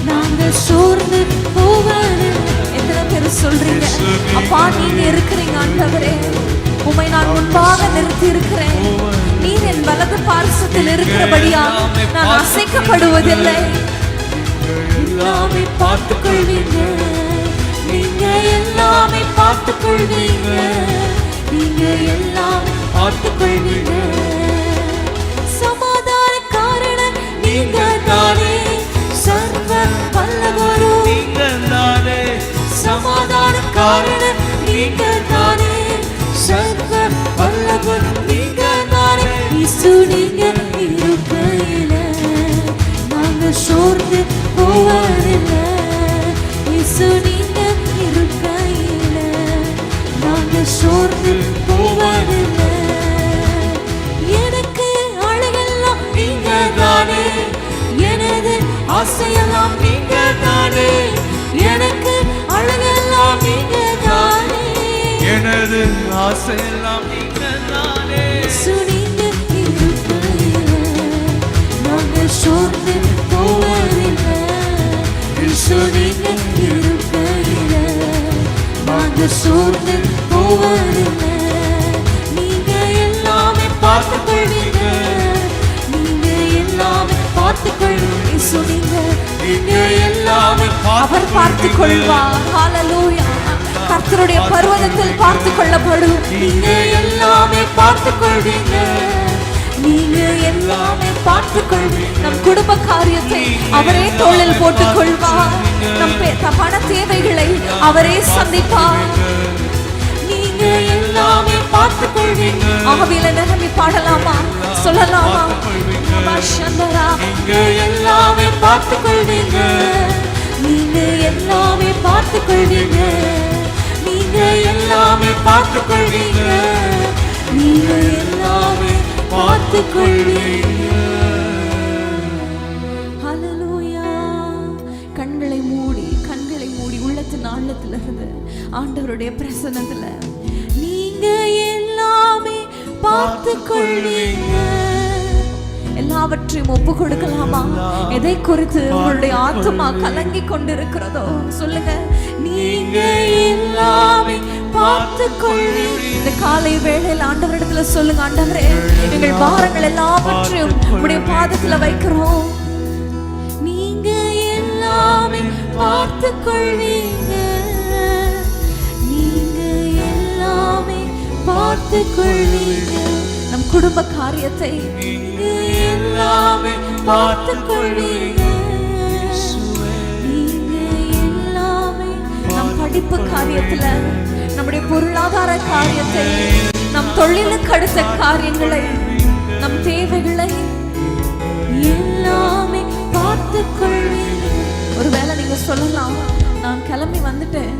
நாங்க சோர்ந்து போவதில்லை. எத்தனை பேர் சொல்றீங்க? அப்பா நீங்க இருக்கிறீங்க ஆண்டவரே, உம்மை நான் முன்பாக நிறுத்தி இருக்கிறேன். நீர் என் வலது பார்சத்தில் இருக்கிறபடியா நான் அசைக்கப்படுவதில்லை. எல்லாமே பார்த்துக் கொள்வீங்க, நீங்க எல்லாமே பார்த்துக் கொள்வீங்க, நீங்க எல்லாமே பார்த்துக் கொள்வீங்க. சமாதான காரணம் நீங்க தானே, சர்வ வல்லவரோ நீங்க தானே, சமாதான காரணம் நீங்க தானே, சர்வ வல்லவரோ நீங்க தானே. இயேசு நீங்க இருக்கையில நாங்க சோர்ந்து போவதில்லை. இயேசு நீங்க இருக்கையில நாங்க சோர்ந்து போவதில்லை. எனக்கு அழகெல்லாம் நீங்க தானே, எனது ஆசையெல்லாம் நீங்க தானே, எனக்கு அழகெல்லாம் நீங்க தானே, எனது ஆசையெல்லாம் நீங்க தானே. இயேசு நீங்க இருக்கையில நாங்க சோர்ந்து போவதில்லை. இயேசு நீங்க இருக்கையில நாங்க சோர்ந்து போவதில்லை. நீங்க எல்லாமே பார்த்துக் கொள்வீங்க, நீங்க எல்லாமே பார்த்துக் கொள்வீங்க. இயேசு நீங்க எல்லாமே அவர் பார்த்துக் கொள்வார். ஹல்லேலூயா. கர்த்தருடைய பர்வதத்தில் பார்த்துக் கொள்ளப்படும். நீங்க எல்லாமே பார்த்துக் கொள்வீங்க, நீங்க எல்லாமே பார்த்துக் கொள்வீங்க. நம் குடும்ப காரியத்தை அவரே தோளில் போட்டுக் கொள்வார். நம் பண தேவைகளை அவரே சந்திப்பார். நீங்க எல்லாமே பார்த்துக் கொள்வீங்க. ஆவியில நிரம்பி பாடலாமா, சொல்லலாமா? நீங்க எல்லாமே பார்த்துக் கொள்வீங்க, நீங்க எல்லாமே பார்த்துக் கொள்வீங்க, நீங்க எல்லாமே பார்த்துக் கொள்வீங்க, நீங்க எல்லாமே பார்த்துக் கொள்வீங்க. ஹல்லேலூயா. கண்களை மூடி உள்ளத்தின் ஆழத்துல இருந்து ஆண்டவருடைய பிரசன்னத்துல நீங்க எல்லாமே பார்த்துக் கொள்வீங்க. எல்லாவற்றையும் ஒப்பு கொடுக்கலாமா? எதை குறித்து உங்களுடைய ஆத்மா கலங்கி கொண்டிருக்கிறதோ சொல்லுங்க. நீங்க எல்லாமே பார்த்துக் கொள்வீங்க. இந்த காலை வேளையில் ஆண்டவரிடத்துல சொல்லுங்க, ஆண்டவரே எங்கள் பாரங்கள் எல்லாவற்றையும் உடைய பாதத்துல வைக்கிறோம். நீங்க எல்லாமே பார்த்துக் கொள்வீங்க, நீங்க எல்லாமே பார்த்துக் கொள்வீங்க. நம் குடும்ப காரியத்தை நீங்க எல்லாமே பார்த்துக் கொள்வீங்க. நீங்க எல்லாமே நம் படிப்பு காரியத்துல, நம்முடைய பொருளாதார காரியத்தை, நம் தொழிலுக்கு அடுத்த காரியங்களை, நம் தேவைகளை எல்லாமே பார்த்துக் கொள்வீங்க. ஒருவேளை நீங்க சொல்லலாம், நான் கிளம்பி வந்துட்டேன்,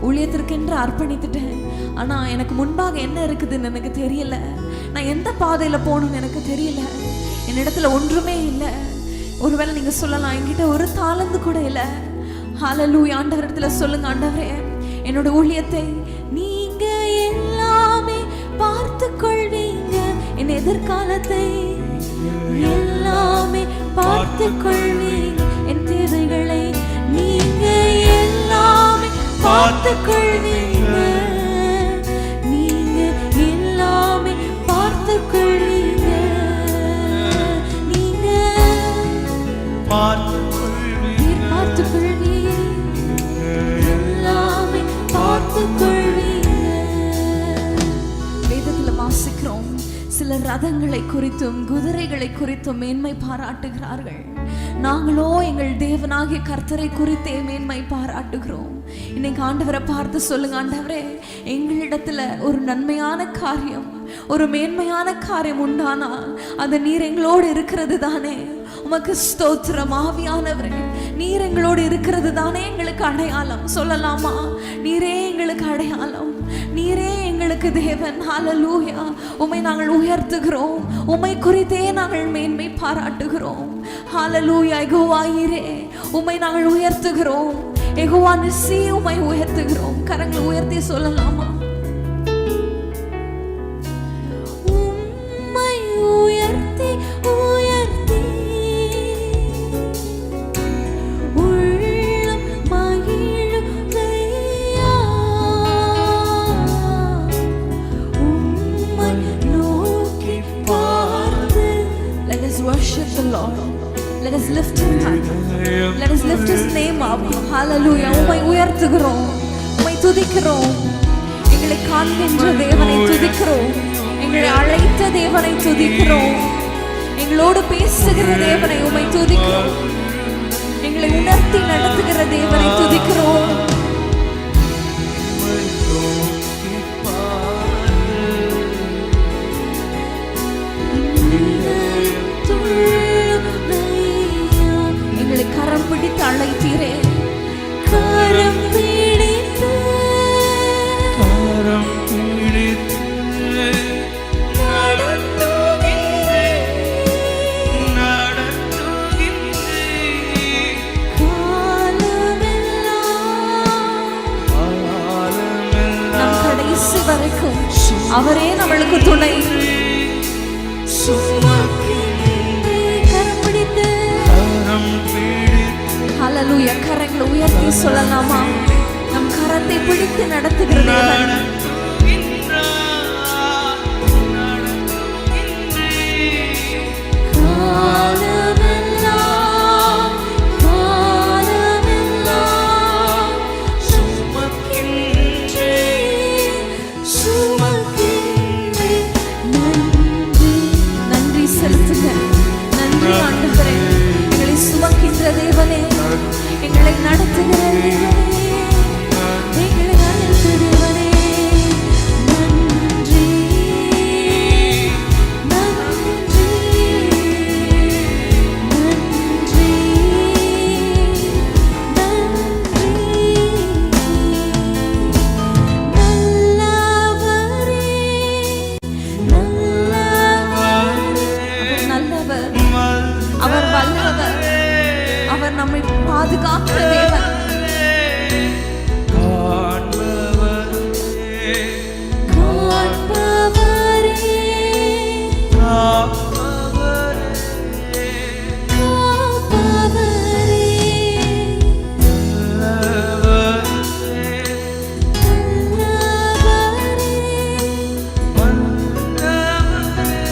ஊழியத்திற்கென்று அர்ப்பணித்துட்டேன், ஆனா எனக்கு முன்பாக என்ன இருக்குதுன்னு எனக்கு தெரியல, நான் எந்த பாதையில போகணும்னு எனக்கு தெரியல, என்னிடத்துல ஒன்றுமே இல்லை. ஒருவேளை நீங்க சொல்லலாம், என்கிட்ட ஒரு தாளந்து கூட இல்லை. ஹல்லேலூயா. ஆண்டவரிடத்துல சொல்லுங்க, ஆண்டவரே என்னோட ஊழியத்தை நீங்க எல்லாமே பார்த்து கொள்வீங்க, என் எதிர்காலத்தை எல்லாமே பார்த்து கொள்வீங்க, என் தேவைகளை நீங்க எல்லாமே பார்த்து கொள்வீங்க, நீங்க எல்லாமே பார்த்து கொள்வீங்க, நீங்க பார்த்து கொள்வீங்க, எல்லாமே பார்த்து கொள்வீங்க. வேதத்துல வாசிக்கிறோம், சிலர் ரதங்களை குறித்தும் குதிரைகளை குறித்தும் மேன்மை பாராட்டுகிறார்கள். நாங்களோ எங்கள் தேவனாகிய கர்த்தரை குறித்தே மேன்மை பாராட்டுகிறோம். இன்னைக்கு ஆண்டவரை பார்த்து சொல்லுங்க, ஆண்டவரே எங்களிடத்துல ஒரு நன்மையான காரியம், ஒரு மேன்மையான காரியம் உண்டானால் அது நீர் எங்களோடு இருக்கிறது தானே. உமக்கு ஸ்தோத்திரம். ஆவியானவரே, நீர் எங்களோடு இருக்கிறது தானே எங்களுக்கு அடையாளம். சொல்லலாமா? நீரே எங்களுக்கு அடையாளம், நீரே எங்களுக்கு தேவன். ஹல்லேலூயா. உம்மை நாங்கள் உயர்த்துகிறோம், உம்மை குறித்தே நாங்கள் மேன்மை பாராட்டுகிறோம். ஹல்லேலூயா. யெகோவா ஈரே, உம்மை நாங்கள் உயர்த்துகிறோம். யெகோவா நிசி, உம்மை உயர்த்துகிறோம். கரங்களை உயர்த்தி சொல்லலாமா? உம்மை உயர்த்தி உயர்த்தி உள்ளம் மகிழுதையா, உம்மை நோக்கி பார்த்து. Let us worship the Lord. Let us lift him high. Let us lift his name up. Hallelujah. உம்மை உயர்த்துகிறோம், உம்மை துதிக்கிறோம். எங்களை காண்கின்ற தேவனை துதிக்கிறோம், எங்களை அழைத்த தேவனை துதிக்கிறோம், எங்களோடு பேசுகிற தேவனை உம்மை துதிக்கிறோம், எங்களை உணர்த்தி நடத்துகிற தேவனை துதிக்கிறோம். எங்களை கரம் பிடித்து அழைத்தீரே, கரம் பிடித்து நம் கடைசி வரைக்கும் அவரே நம்மளுக்கு துணை. கரம் பிடித்து. ஹல்லேலூயா. கரங்களை உயர்த்தி சொல்லலாமா? நம் கரத்தை பிடித்து நடத்துகிற தேவன். நன்றி செலுத்துங்க. நன்றி ஆண்டவரே, எங்களை சுமக்கின்ற தேவனே, எங்களை நடத்துகிற தேவனே, எங்களை அழைத்த தேவனே, நன்றி நன்றி நன்றி நன்றி. அவர் வல்லவர், அவர் நம்மை பாதுகாக்கிற தேவன்.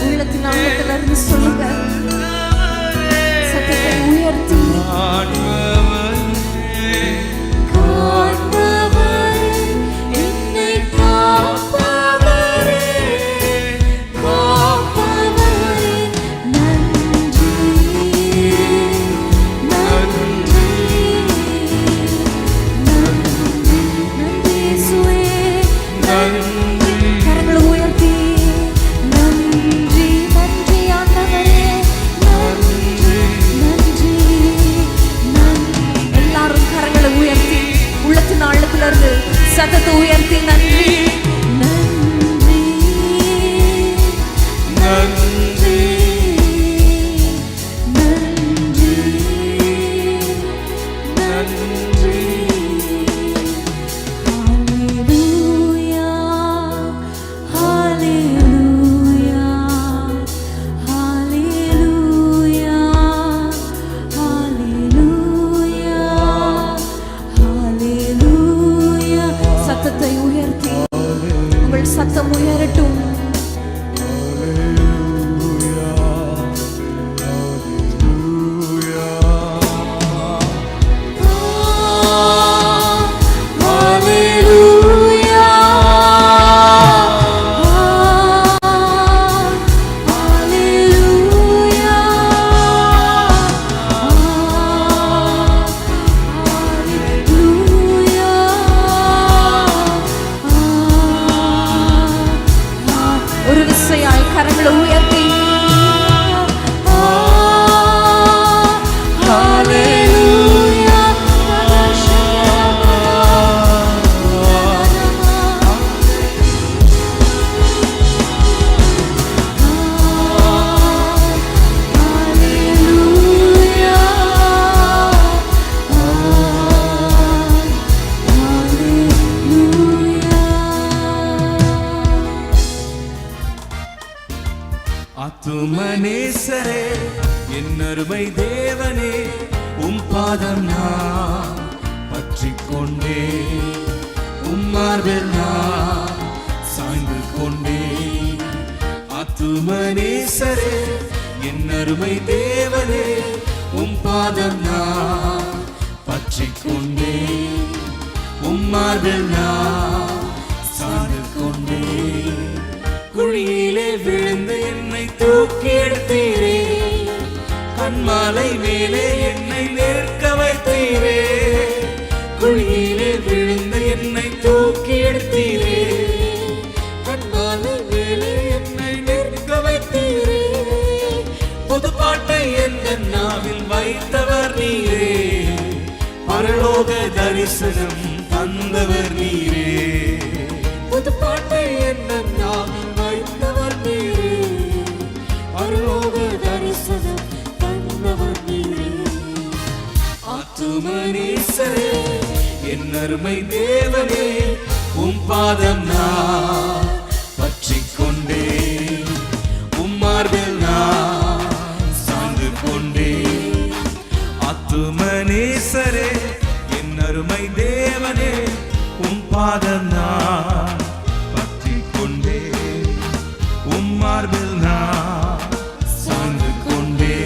உள்ளத்தின் ஆழத்திலிருந்து சொல்லுங்க, சத்தத்தை உயர்த்தி. என் அருமை தேவனே உம் பாதம் நான் பற்றிக் கொண்டே, உம் மார்பில் நான் சாய்ந்து கொண்டே. ஆத்துமனேசரே என் அருமை தேவனே உம் பாதம் நான் பற்றிக் கொண்டே, உம் மார்பில் நான் சாய்ந்து கொண்டே. குழியிலே விழுந்து என்னை தூக்கி எடுத்தீரே, கண்மாலை மேலே என்னை நிற்க வைத்தீரே. குழியிலே விழுந்து என்னை தூக்கி எடுத்தீரே, கண்மாலை மேலே என்னை நிற்க வைத்தீரே. புது பாட்டை எந்த நாவில் வைத்தவர் நீரே, பரலோக தரிசனம் தந்தவர் நீரே. புது பாட்டை எந்த நாவில் வைத்தவர் நீரே, பரலோக தரிசனம் தந்தவர் நீரே. ஆத்துமனேசரே என் அருமை தேவனே உம் பாதம் நான் பற்றிக் கொண்டே, உம் மார்பில் நான் சாய்ந்து கொண்டே. ஆத்துமனேசரே என் அருமை தேவனே உம் பாதம் நான் பற்றிக் கொண்டே, உம் மார்பில் நான் சாய்ந்து கொண்டே.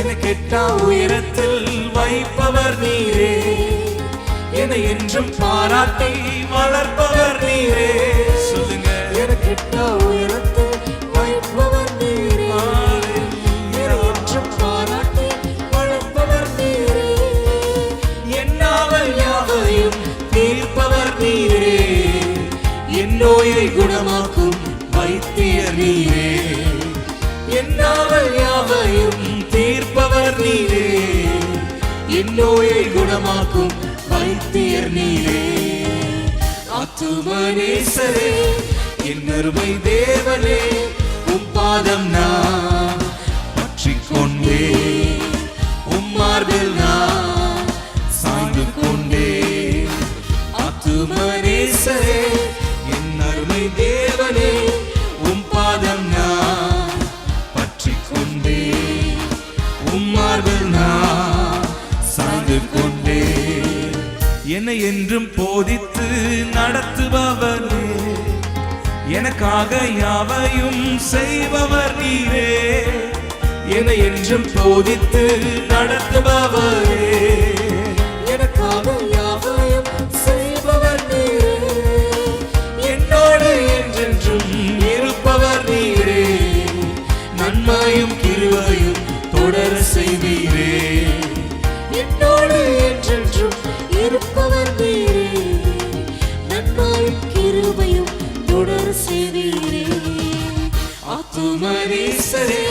எனக்கெட்டா உயரத்தில் வைப்பவர் நீரே, என்னை என்றும் பாராட்டி வளர்ப்பவர் நீரே. சொல்லுங்க, எனக்கெட்டா உயரத்தில் வைப்பவர் நீரே, என்னை என்றும் பாராட்டி வளர்ப்பவர் நீரே. என் நாவல் யாவையும் தீர்ப்பவர் நீரே, என் நோயை குணமாக்கும் வைத்தியர் நீரே. என் நாவல் யாவையும் தீர்ப்பவர் நீரே, என் நோயை குணமாக்கும் வைத்தியர் நீரே. ஆத்துமனேசரே என் அருமை தேவனே உம் பாதம் நான் பற்றிக் கொண்டே, உம் மார்பில் நான் சாய்ந்து கொண்டே. ஆத்துமனேசரே என் அருமை தேவனே உம் பாதம் நான் பற்றிக் கொண்டே, உம் மார்பில் நான் சாய்ந்து கொண்டே. என்னை என்றும் போதித்து நடத்துபவரே, எனக்காக யாவையும் செய்பவர் நீரே. என்னை என்றும் போதித்து நடத்துபவரே, எனக்காக யாவையும் செய்பவர் நீரே. என்னோடு என்றென்றும் இருப்பவர் நீரே, நன்மையும் கிருபையும் தொடர செய்வீரே. என்னோடு என்றென்றும் இருப்பவர் நீரே, நன்மையும் கிருபையும் தொடர செய்வீரே. ஆத்துமனேசரே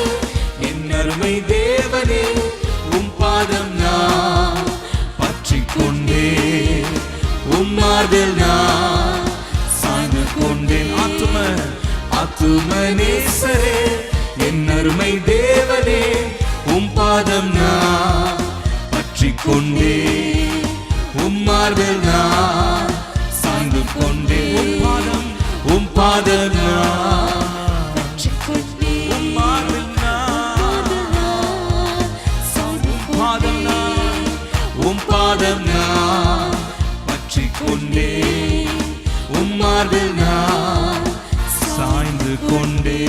என் அருமை தேவனே உம் பாதம் நான் பற்றிக் கொண்டே, உம் மார்பில் நான் சாய்ந்து கொண்டேன். ஆத்துமனேசரே என் அருமை தேவனே உம் பாதம் நான் பற்றிக் கொண்டே, உம் மார்பில் நான் சாய்ந்து கொண்டேன். உம் பாதம் நான் பற்றிக் கொண்டே, உம் மார்பில் நான் சாய்ந்து கொண்டே. உம் பாதம் நான் பற்றிக் கொண்டே, உம் மார்பில் நான் சாய்ந்து கொண்டே.